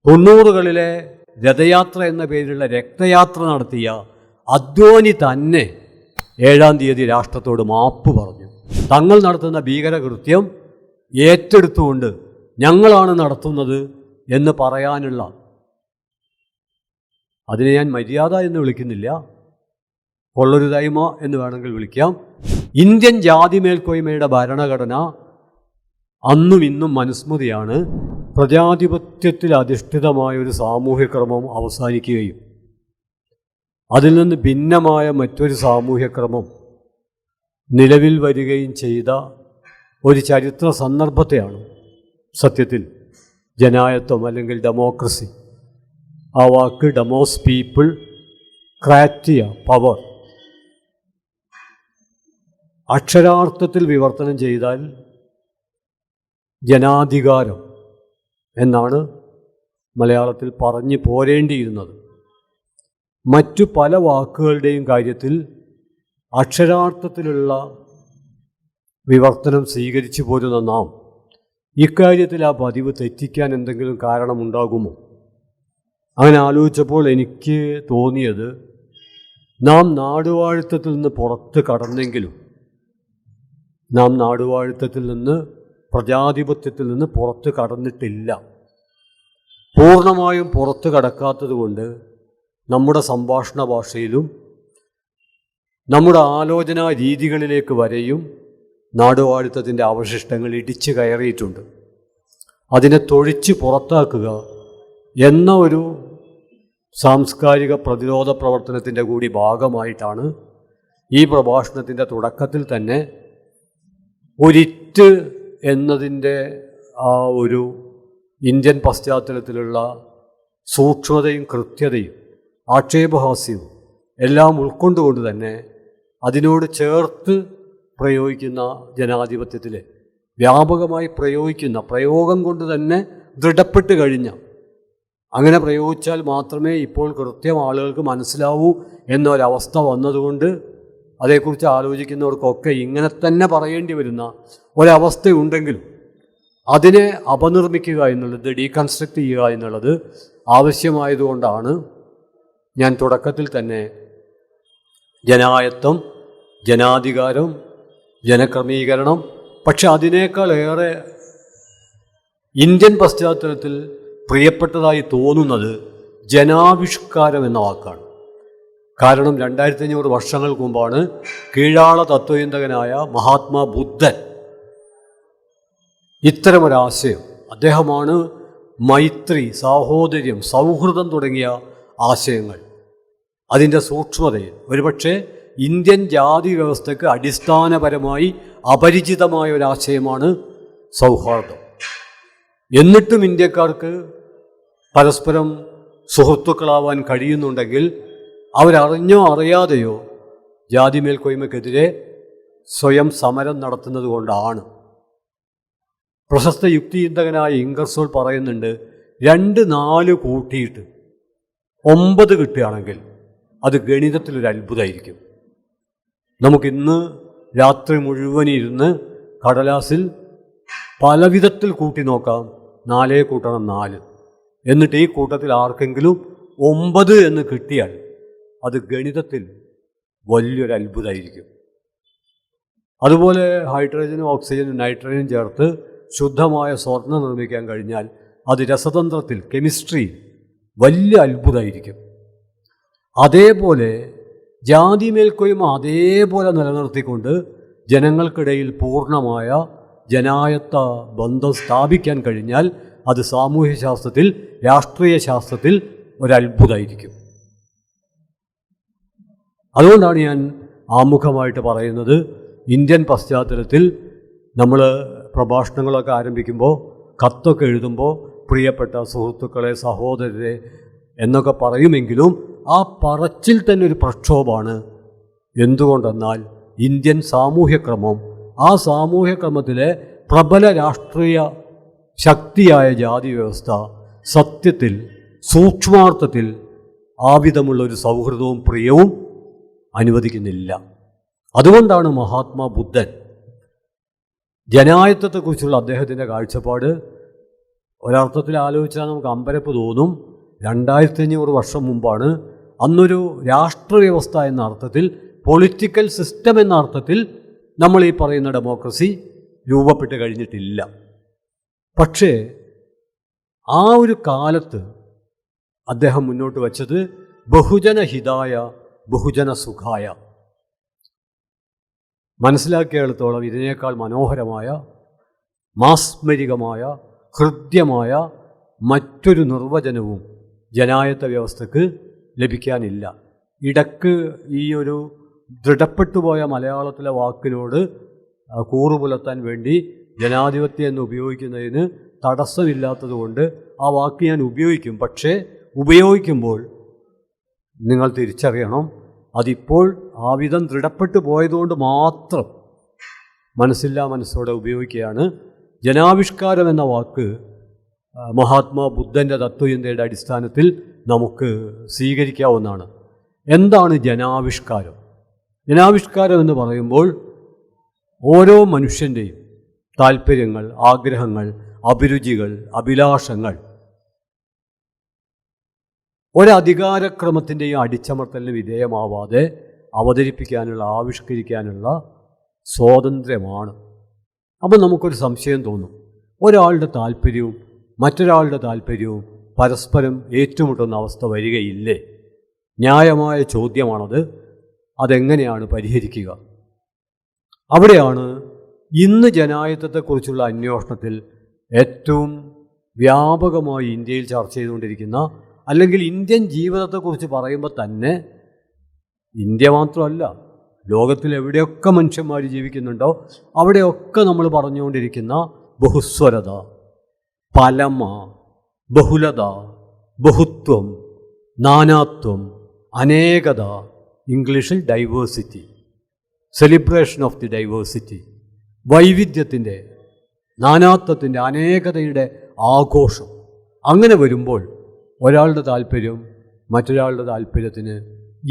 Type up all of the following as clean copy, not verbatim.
90കളിലെ രഥയാത്ര എന്ന പേരിലുള്ള രക്തയാത്ര നടത്തിയ അദ്വാനി തന്നെ 7-ാം തീയതി രാഷ്ട്രത്തോട് മാപ്പ് പറഞ്ഞു. തങ്ങൾ നടത്തുന്ന ഭീകരകൃത്യം ഏറ്റെടുത്തുകൊണ്ട് ഞങ്ങളാണ് നടത്തുന്നത് എന്ന് പറയാനുള്ള, അതിനെ ഞാൻ മര്യാദ എന്ന് വിളിക്കുന്നില്ല, കൊള്ളരുതായ്മ എന്ന് വേണമെങ്കിൽ വിളിക്കാം. ഇന്ത്യൻ ജാതി മേൽക്കോയ്മയുടെ ഭരണഘടന അന്നും ഇന്നും മനുസ്മൃതിയാണ്. പ്രജാധിപത്യത്തിൽ അധിഷ്ഠിതമായ ഒരു സാമൂഹ്യക്രമം അവസാനിക്കുകയും അതിൽ നിന്ന് ഭിന്നമായ മറ്റൊരു സാമൂഹ്യക്രമം നിലവിൽ വരികയും ചെയ്ത ഒരു ചരിത്ര സന്ദർഭത്തെയാണ് സത്യത്തിൽ ജനായത്വം അല്ലെങ്കിൽ ഡെമോക്രസി, ആ വാക്ക് ഡെമോസ് പീപ്പിൾ, ക്രാറ്റിയ പവർ, അക്ഷരാർത്ഥത്തിൽ വിവർത്തനം ചെയ്താൽ ജനാധികാരം എന്നാണ് മലയാളത്തിൽ പറഞ്ഞു പോരേണ്ടിയിരുന്നത്. മറ്റു പല വാക്കുകളുടെയും കാര്യത്തിൽ അക്ഷരാർത്ഥത്തിലുള്ള വിവർത്തനം സ്വീകരിച്ചു പോരുന്ന നാം ഇക്കാര്യത്തിൽ ആ പതിവ് തെറ്റിക്കാൻ എന്തെങ്കിലും കാരണമുണ്ടാകുമോ? അങ്ങനെ ആലോചിച്ചപ്പോൾ എനിക്ക് തോന്നിയത്, നാം നാടുവാഴിത്തത്തിൽ നിന്ന് പുറത്ത് കടന്നെങ്കിലും നാം നാടുവാഴിത്തത്തിൽ നിന്ന്, പ്രജാധിപത്യത്തിൽ നിന്ന് പുറത്ത് കടന്നിട്ടില്ല. പൂർണ്ണമായും പുറത്ത് കടക്കാത്തത് കൊണ്ട് നമ്മുടെ സംഭാഷണ ഭാഷയിലും നമ്മുടെ ആലോചനാ രീതികളിലേക്ക് വരെയും നാടുവാഴിത്തത്തിൻ്റെ അവശിഷ്ടങ്ങൾ ഇടിച്ചു കയറിയിട്ടുണ്ട്. അതിനെ തൊഴിച്ച് പുറത്താക്കുക എന്ന ഒരു സാംസ്കാരിക പ്രതിരോധ പ്രവർത്തനത്തിൻ്റെ കൂടി ഭാഗമായിട്ടാണ് ഈ പ്രഭാഷണത്തിൻ്റെ തുടക്കത്തിൽ തന്നെ ഒരിറ്റ് എന്നതിൻ്റെ ആ ഒരു ഇന്ത്യൻ പശ്ചാത്തലത്തിലുള്ള സൂക്ഷ്മതയും കൃത്യതയും ആക്ഷേപഹാസ്യവും എല്ലാം ഉൾക്കൊണ്ടുകൊണ്ട് തന്നെ അതിനോട് ചേർത്ത് പ്രയോഗിക്കുന്ന ജനാധിപത്യത്തിൽ വ്യാപകമായി പ്രയോഗിക്കുന്ന, പ്രയോഗം കൊണ്ട് തന്നെ ദൃഢപ്പെട്ട് കഴിഞ്ഞ, അങ്ങനെ പ്രയോഗിച്ചാൽ മാത്രമേ ഇപ്പോൾ കൃത്യം ആളുകൾക്ക് മനസ്സിലാവൂ എന്നൊരവസ്ഥ വന്നതുകൊണ്ട് അതേക്കുറിച്ച് ആലോചിക്കുന്നവർക്കൊക്കെ ഇങ്ങനെ തന്നെ പറയേണ്ടി വരുന്ന ഒരവസ്ഥയുണ്ടെങ്കിലും അതിനെ അപനിർമ്മിക്കുക എന്നുള്ളത്, ഡീകൺസ്ട്രക്റ്റ് ചെയ്യുക എന്നുള്ളത് ആവശ്യമായതുകൊണ്ടാണ് ഞാൻ തുടക്കത്തിൽ തന്നെ ജനായത്വം, ജനാധികാരം, ജനക്രമീകരണം, പക്ഷെ അതിനേക്കാളേറെ ഇന്ത്യൻ പശ്ചാത്തലത്തിൽ പ്രിയപ്പെട്ടതായി തോന്നുന്നത് ജനാവിഷ്കാരം എന്ന വാക്കാണ്. കാരണം 2500 വർഷങ്ങൾക്ക് മുമ്പാണ് കീഴാള തത്വചിന്തകനായ മഹാത്മാ ബുദ്ധൻ ഇത്തരമൊരാശയം, അദ്ദേഹമാണ് മൈത്രി, സാഹോദര്യം, സൗഹൃദം തുടങ്ങിയ ആശയങ്ങൾ, അതിൻ്റെ സൂക്ഷ്മതയിൽ ഒരുപക്ഷെ ഇന്ത്യൻ ജാതി വ്യവസ്ഥയ്ക്ക് അടിസ്ഥാനപരമായി അപരിചിതമായ ഒരാശയമാണ് സൗഹാർദ്ദം. എന്നിട്ടും ഇന്ത്യക്കാർക്ക് പരസ്പരം സുഹൃത്തുക്കളാവാൻ കഴിയുന്നുണ്ടെങ്കിൽ അവരറിഞ്ഞോ അറിയാതെയോ ജാതി മേൽക്കോയ്മയ്ക്കെതിരെ സ്വയം സമരം നടത്തുന്നത് കൊണ്ടാണ്. പ്രശസ്ത യുക്തിചിന്തകനായ ഇംഗർസോൾ പറയുന്നുണ്ട്, 2-4 കൂട്ടിയിട്ട് 9 കിട്ടുകയാണെങ്കിൽ അത് ഗണിതത്തിലൊരു അത്ഭുതമായിരിക്കും. നമുക്കിന്ന് രാത്രി മുഴുവൻ ഇരുന്ന് കടലാസിൽ പല വിധത്തിൽ കൂട്ടി നോക്കാം. 4 കൂട്ടണം 4, എന്നിട്ട് ഈ കൂട്ടത്തിൽ ആർക്കെങ്കിലും 9 എന്ന് കിട്ടിയാൽ അത് ഗണിതത്തിൽ വലിയൊരു അത്ഭുതമായിരിക്കും. അതുപോലെ ഹൈഡ്രജനും ഓക്സിജനും നൈട്രജനും ചേർത്ത് ശുദ്ധമായ സ്വർണ്ണം നിർമ്മിക്കാൻ കഴിഞ്ഞാൽ അത് രസതന്ത്രത്തിൽ, കെമിസ്ട്രിയിൽ വലിയ അത്ഭുതമായിരിക്കും. അതേപോലെ ജാതി മേൽക്കോയ്മ അതേപോലെ നിലനിർത്തിക്കൊണ്ട് ജനങ്ങൾക്കിടയിൽ പൂർണ്ണമായ ജനായത്ത ബന്ധം സ്ഥാപിക്കാൻ കഴിഞ്ഞാൽ അത് സാമൂഹ്യശാസ്ത്രത്തിൽ, രാഷ്ട്രീയ ശാസ്ത്രത്തിൽ ഒരത്ഭുതമായിരിക്കും. അതുകൊണ്ടാണ് ഞാൻ ആമുഖമായിട്ട് പറയുന്നത്, ഇന്ത്യൻ പശ്ചാത്തലത്തിൽ നമ്മൾ പ്രഭാഷണങ്ങളൊക്കെ ആരംഭിക്കുമ്പോൾ, കത്തൊക്കെ എഴുതുമ്പോൾ പ്രിയപ്പെട്ട സുഹൃത്തുക്കളെ, സഹോദരരെ എന്നൊക്കെ പറയുമെങ്കിലും ആ പറച്ചിൽ തന്നെ ഒരു പ്രക്ഷോഭമാണ്. എന്തുകൊണ്ടെന്നാൽ ഇന്ത്യൻ സാമൂഹ്യക്രമം, ആ സാമൂഹ്യക്രമത്തിലെ പ്രബല രാഷ്ട്രീയ ശക്തിയായ ജാതി വ്യവസ്ഥ സത്യത്തിൽ, സൂക്ഷ്മാർത്ഥത്തിൽ ആവിധമുള്ളൊരു സൗഹൃദവും പ്രിയവും അനുവദിക്കുന്നില്ല. അതുകൊണ്ടാണ് മഹാത്മാ ബുദ്ധൻ ജനായത്വത്തെക്കുറിച്ചുള്ള അദ്ദേഹത്തിൻ്റെ കാഴ്ചപ്പാട് ഒരർത്ഥത്തിൽ ആലോചിച്ചാൽ നമുക്ക് അമ്പരപ്പ് തോന്നും. 2500 വർഷം മുമ്പാണ്. അന്നൊരു രാഷ്ട്രവ്യവസ്ഥ എന്ന അർത്ഥത്തിൽ, പൊളിറ്റിക്കൽ സിസ്റ്റം എന്ന അർത്ഥത്തിൽ നമ്മൾ ഈ പറയുന്ന ഡെമോക്രസി രൂപപ്പെട്ട് കഴിഞ്ഞിട്ടില്ല. പക്ഷേ ആ ഒരു കാലത്ത് അദ്ദേഹം മുന്നോട്ട് വച്ചത് ബഹുജനഹിതായ ബഹുജന സുഖായ. മനസ്സിലാക്കിയിടത്തോളം ഇതിനേക്കാൾ മനോഹരമായ, മാസ്മരികമായ, ഹൃദ്യമായ മറ്റൊരു നിർവചനവും ജനായത്ത വ്യവസ്ഥക്ക് ലഭിക്കാനില്ല. ഇടക്ക് ഈ ഒരു ദൃഢപ്പെട്ടുപോയ മലയാളത്തിലെ വാക്കിനോട് കൂറുപുലർത്താൻ വേണ്ടി ജനാധിപത്യം എന്ന് ഉപയോഗിക്കുന്നതിന് തടസ്സമില്ലാത്തതുകൊണ്ട് ആ വാക്ക് ഞാൻ ഉപയോഗിക്കും. പക്ഷേ ഉപയോഗിക്കുമ്പോൾ നിങ്ങൾ തിരിച്ചറിയണം, അതിപ്പോൾ ആ വിധം ദൃഢപ്പെട്ടു പോയതുകൊണ്ട് മാത്രം മനസ്സില്ലാ മനസ്സോടെ ഉപയോഗിക്കുകയാണ്. ജനാവിഷ്കാരം എന്ന വാക്ക് മഹാത്മാ ബുദ്ധൻ്റെ തത്വചിന്തയുടെ അടിസ്ഥാനത്തിൽ നമുക്ക് സ്വീകരിക്കാവുന്നതാണ്. എന്താണ് ജനാവിഷ്കാരം? ജനാവിഷ്കാരം എന്ന് പറയുമ്പോൾ ഓരോ മനുഷ്യൻ്റെയും താല്പര്യങ്ങൾ, ആഗ്രഹങ്ങൾ, അഭിരുചികൾ, അഭിലാഷങ്ങൾ ഒരധികാരക്രമത്തിൻ്റെയും അടിച്ചമർത്തലിന് വിധേയമാവാതെ അവതരിപ്പിക്കാനുള്ള, ആവിഷ്കരിക്കാനുള്ള സ്വാതന്ത്ര്യമാണ്. അപ്പം നമുക്കൊരു സംശയം തോന്നും, ഒരാളുടെ താല്പര്യവും മറ്റൊരാളുടെ താല്പര്യവും പരസ്പരം ഏറ്റുമുട്ടുന്ന അവസ്ഥ വരികയില്ലേ? ന്യായമായ ചോദ്യമാണത്. അതെങ്ങനെയാണ് പരിഹരിക്കുക? അവിടെയാണ് ഇന്ന് ജനായത്തത്തെക്കുറിച്ചുള്ള അന്വേഷണത്തിൽ ഏറ്റവും വ്യാപകമായി ഇന്ത്യയിൽ ചർച്ച ചെയ്തുകൊണ്ടിരിക്കുന്ന, അല്ലെങ്കിൽ ഇന്ത്യൻ ജീവിതത്തെക്കുറിച്ച് പറയുമ്പോൾ തന്നെ ഇന്ത്യ മാത്രമല്ല, ലോകത്തിൽ എവിടെയൊക്കെ മനുഷ്യന്മാർ ജീവിക്കുന്നുണ്ടോ അവിടെയൊക്കെ നമ്മൾ പറഞ്ഞുകൊണ്ടിരിക്കുന്ന ബഹുസ്വരത, പലമ, ബഹുലത, ബഹുത്വം, നാനാത്വം, അനേകത, ഇംഗ്ലീഷിൽ diversity, celebration of the diversity, വൈവിധ്യത്തിൻ്റെ, നാനാത്വത്തിൻ്റെ, അനേകതയുടെ ആഘോഷം. അങ്ങനെ വരുമ്പോൾ ഒരാളുടെ താല്പര്യം മറ്റൊരാളുടെ താല്പര്യത്തിന്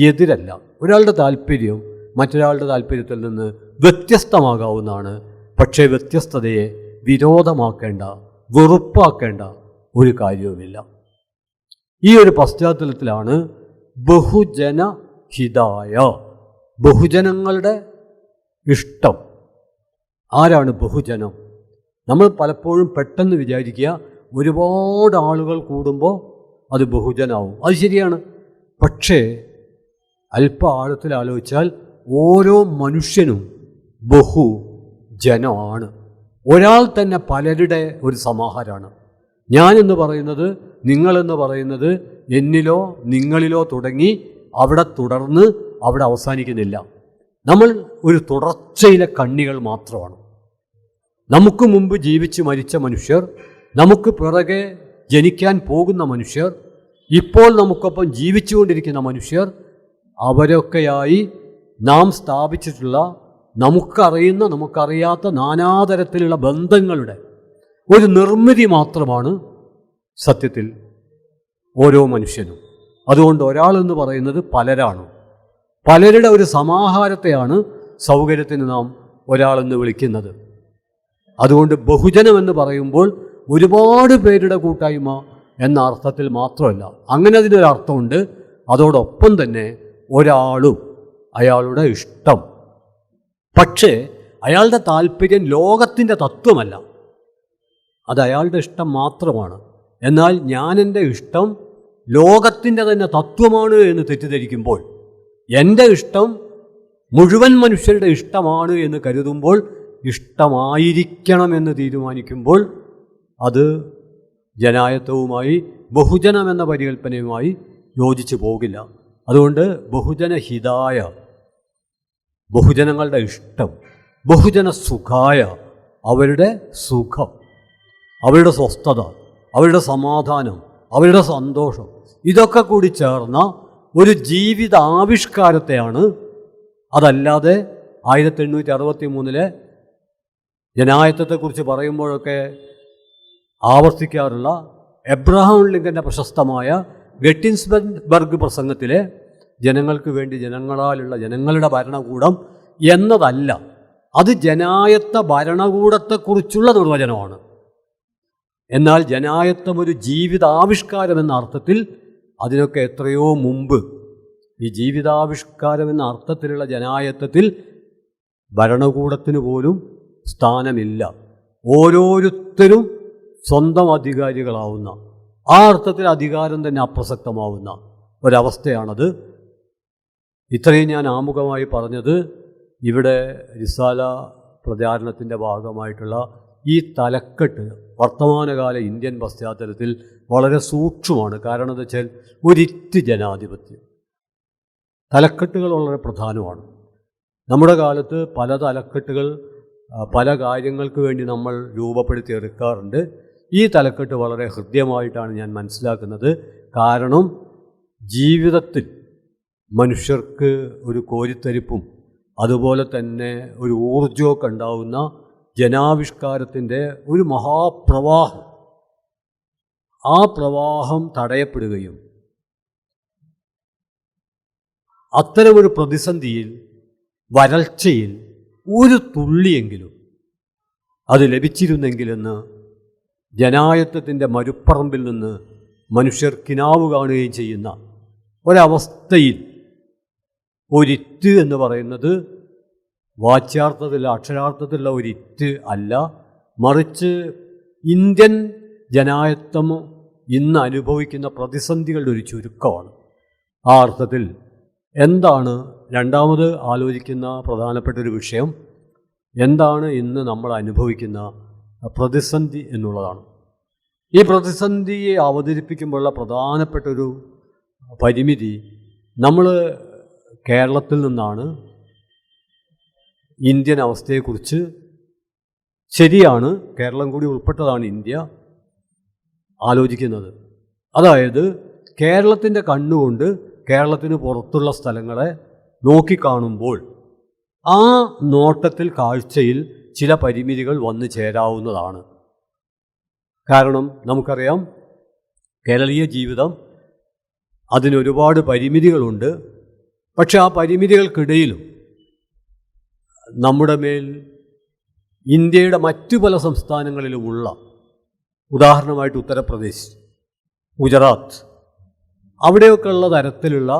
എതിരല്ല. ഒരാളുടെ താല്പര്യം മറ്റൊരാളുടെ താല്പര്യത്തിൽ നിന്ന് വ്യത്യസ്തമാകാവുന്നതാണ്. പക്ഷേ വ്യത്യസ്തതയെ വിരോധമാക്കേണ്ട, വെറുപ്പാക്കേണ്ട ഒരു കാര്യവുമില്ല. ഈ ഒരു പശ്ചാത്തലത്തിലാണ് ബഹുജനഹിതായ, ബഹുജനങ്ങളുടെ ഇഷ്ടം. ആരാണ് ബഹുജനം? നമ്മൾ പലപ്പോഴും പെട്ടെന്ന് വിചാരിക്കുക ഒരുപാട് ആളുകൾ കൂടുമ്പോൾ അത് ബഹുജനാവും. അത് ശരിയാണ്. പക്ഷേ അല്പ ആഴത്തിൽ ആലോചിച്ചാൽ ഓരോ മനുഷ്യനും ബഹുജനമാണ്. ഒരാൾ തന്നെ പലരുടെ ഒരു സമാഹാരമാണ്. ഞാനെന്ന് പറയുന്നത്, നിങ്ങളെന്ന് പറയുന്നത്, എന്നിലോ നിങ്ങളിലോ തുടങ്ങി അവിടെ തുടർന്ന് അവിടെ അവസാനിക്കുന്നില്ല. നമ്മൾ ഒരു തുടർച്ചയിലെ കണ്ണികൾ മാത്രമാണ്. നമുക്ക് മുമ്പ് ജീവിച്ച് മരിച്ച മനുഷ്യർ, നമുക്ക് പിറകെ ജനിക്കാൻ പോകുന്ന മനുഷ്യർ, ഇപ്പോൾ നമുക്കൊപ്പം ജീവിച്ചുകൊണ്ടിരിക്കുന്ന മനുഷ്യർ, അവരൊക്കെയായി നാം സ്ഥാപിച്ചിട്ടുള്ള നമുക്കറിയുന്ന നമുക്കറിയാത്ത നാനാതരത്തിലുള്ള ബന്ധങ്ങളുടെ ഒരു നിർമ്മിതി മാത്രമാണ് സത്യത്തിൽ ഓരോ മനുഷ്യനും. അതുകൊണ്ട് ഒരാളെന്ന് പറയുന്നത് പലരാണ്. പലരുടെ ഒരു സമാഹാരത്തെയാണ് സൗകര്യത്തിന് നാം ഒരാളെന്ന് വിളിക്കുന്നത്. അതുകൊണ്ട് ബഹുജനമെന്ന് പറയുമ്പോൾ ഒരുപാട് പേരുടെ കൂട്ടായ്മ എന്ന അർത്ഥത്തിൽ മാത്രമല്ല, അങ്ങനെ അതിനൊരർത്ഥമുണ്ട്. അതോടൊപ്പം തന്നെ ഒരാളും അയാളുടെ ഇഷ്ടം. പക്ഷേ അയാളുടെ താല്പര്യം ലോകത്തിൻ്റെ തത്വമല്ല, അത് അയാളുടെ ഇഷ്ടം മാത്രമാണ്. എന്നാൽ എൻ്റെ ഇഷ്ടം ലോകത്തിൻ്റെ തന്നെ തത്വമാണ് എന്ന് തെറ്റിദ്ധരിക്കുമ്പോൾ, എൻ്റെ ഇഷ്ടം മുഴുവൻ മനുഷ്യരുടെ ഇഷ്ടമാണ് എന്ന് കരുതുമ്പോൾ, ഇഷ്ടമായിരിക്കണമെന്ന് തീരുമാനിക്കുമ്പോൾ അത് ജനായത്വവുമായി, ബഹുജനമെന്ന പരികല്പനയുമായി യോജിച്ചു പോകില്ല. അതുകൊണ്ട് ബഹുജനഹിതായ, ബഹുജനങ്ങളുടെ ഇഷ്ടം, ബഹുജന സുഖായ, അവരുടെ സുഖം, അവരുടെ സ്വസ്ഥത, അവരുടെ സമാധാനം, അവരുടെ സന്തോഷം, ഇതൊക്കെ കൂടി ചേർന്ന ഒരു ജീവിത ആവിഷ്കാരത്തെയാണ്, അതല്ലാതെ 1863 ജനായത്വത്തെക്കുറിച്ച് പറയുമ്പോഴൊക്കെ ആവർത്തിക്കാറുള്ള എബ്രഹാം ലിങ്കൻ്റെ പ്രശസ്തമായ ഗെറ്റിൻസ്ബർഗ് പ്രസംഗത്തിലെ ജനങ്ങൾക്ക് വേണ്ടി ജനങ്ങളാലുള്ള ജനങ്ങളുടെ ഭരണകൂടം എന്നതല്ല. അത് ജനായത്ത ഭരണകൂടത്തെക്കുറിച്ചുള്ള നിർവചനമാണ്. എന്നാൽ ജനായത്വം ഒരു ജീവിതാവിഷ്കാരം എന്ന അർത്ഥത്തിൽ അതിനൊക്കെ എത്രയോ മുമ്പ് ഈ ജീവിതാവിഷ്കാരം എന്ന അർത്ഥത്തിലുള്ള ജനായത്വത്തിൽ ഭരണകൂടത്തിന് പോലും സ്ഥാനമില്ല. ഓരോരുത്തരും സ്വന്തം അധികാരികളാവുന്ന, ആ അർത്ഥത്തിൽ അധികാരം തന്നെ അപ്രസക്തമാവുന്ന ഒരവസ്ഥയാണത്. ഇത്രയും ഞാൻ ആമുഖമായി പറഞ്ഞത് ഇവിടെ റിസാല പ്രചാരണത്തിൻ്റെ ഭാഗമായിട്ടുള്ള ഈ തലക്കെട്ട് വർത്തമാനകാല ഇന്ത്യൻ പശ്ചാത്തലത്തിൽ വളരെ സൂക്ഷ്മമാണ്. കാരണം എന്താ വെച്ചാൽ ഒരിറ്റ് ജനാധിപത്യം, തലക്കെട്ടുകൾ വളരെ പ്രധാനമാണ്. നമ്മുടെ കാലത്ത് പല തലക്കെട്ടുകൾ പല കാര്യങ്ങൾക്ക് വേണ്ടി നമ്മൾ രൂപപ്പെടുത്തിയെടുക്കാറുണ്ട്. ഈ തലക്കെട്ട് വളരെ ഹൃദ്യമായിട്ടാണ് ഞാൻ മനസ്സിലാക്കുന്നത്. കാരണം ജീവിതത്തിൽ മനുഷ്യർക്ക് ഒരു കോരിത്തരിപ്പും അതുപോലെ തന്നെ ഒരു ഊർജ്ജമൊക്കെ ഉണ്ടാവുന്ന ജനാവിഷ്കാരത്തിൻ്റെ ഒരു മഹാപ്രവാഹം, ആ പ്രവാഹം തടയപ്പെടുകയും അത്തരമൊരു പ്രതിസന്ധിയിൽ, വരൾച്ചയിൽ ഒരു തുള്ളിയെങ്കിലും അത് ലഭിച്ചിരുന്നെങ്കിലെന്ന് ജനായത്വത്തിൻ്റെ മരുപ്പറമ്പിൽ നിന്ന് മനുഷ്യർ കിനാവ് കാണുകയും ചെയ്യുന്ന ഒരവസ്ഥയിൽ ഒരിറ്റ് എന്ന് പറയുന്നത് വാച്യാർത്ഥത്തിൽ അക്ഷരാർത്ഥത്തിലുള്ള ഒരിറ്റ് അല്ല, മറിച്ച് ഇന്ത്യൻ ജനായത്വം ഇന്ന് അനുഭവിക്കുന്ന പ്രതിസന്ധികളുടെ ഒരു ചുരുക്കമാണ്. ആ അർത്ഥത്തിൽ എന്താണ് രണ്ടാമത് ആലോചിക്കുന്ന പ്രധാനപ്പെട്ടൊരു വിഷയം, എന്താണ് ഇന്ന് നമ്മൾ അനുഭവിക്കുന്ന പ്രതിസന്ധി എന്നുള്ളതാണ്. ഈ പ്രതിസന്ധിയെ അവതരിപ്പിക്കുമ്പോഴുള്ള പ്രധാനപ്പെട്ടൊരു പരിമിതി, നമ്മൾ കേരളത്തിൽ നിന്നാണ് ഇന്ത്യൻ അവസ്ഥയെക്കുറിച്ച്, ശരിയാണ് കേരളം കൂടി ഉൾപ്പെട്ടതാണ് ഇന്ത്യ, ആലോചിക്കുന്നത്. അതായത് കേരളത്തിൻ്റെ കണ്ണുകൊണ്ട് കേരളത്തിന് പുറത്തുള്ള സ്ഥലങ്ങളെ നോക്കിക്കാണുമ്പോൾ ആ നോട്ടത്തിൽ, കാഴ്ചയിൽ ചില പരിമിതികൾ വന്നു ചേരാവുന്നതാണ്. കാരണം നമുക്കറിയാം കേരളീയ ജീവിതം അതിനൊരുപാട് പരിമിതികളുണ്ട്. പക്ഷെ ആ പരിമിതികൾക്കിടയിലും നമ്മുടെ മേൽ ഇന്ത്യയുടെ മറ്റു പല സംസ്ഥാനങ്ങളിലുമുള്ള, ഉദാഹരണമായിട്ട് ഉത്തർപ്രദേശ്, ഗുജറാത്ത്, അവിടെയൊക്കെയുള്ള തരത്തിലുള്ള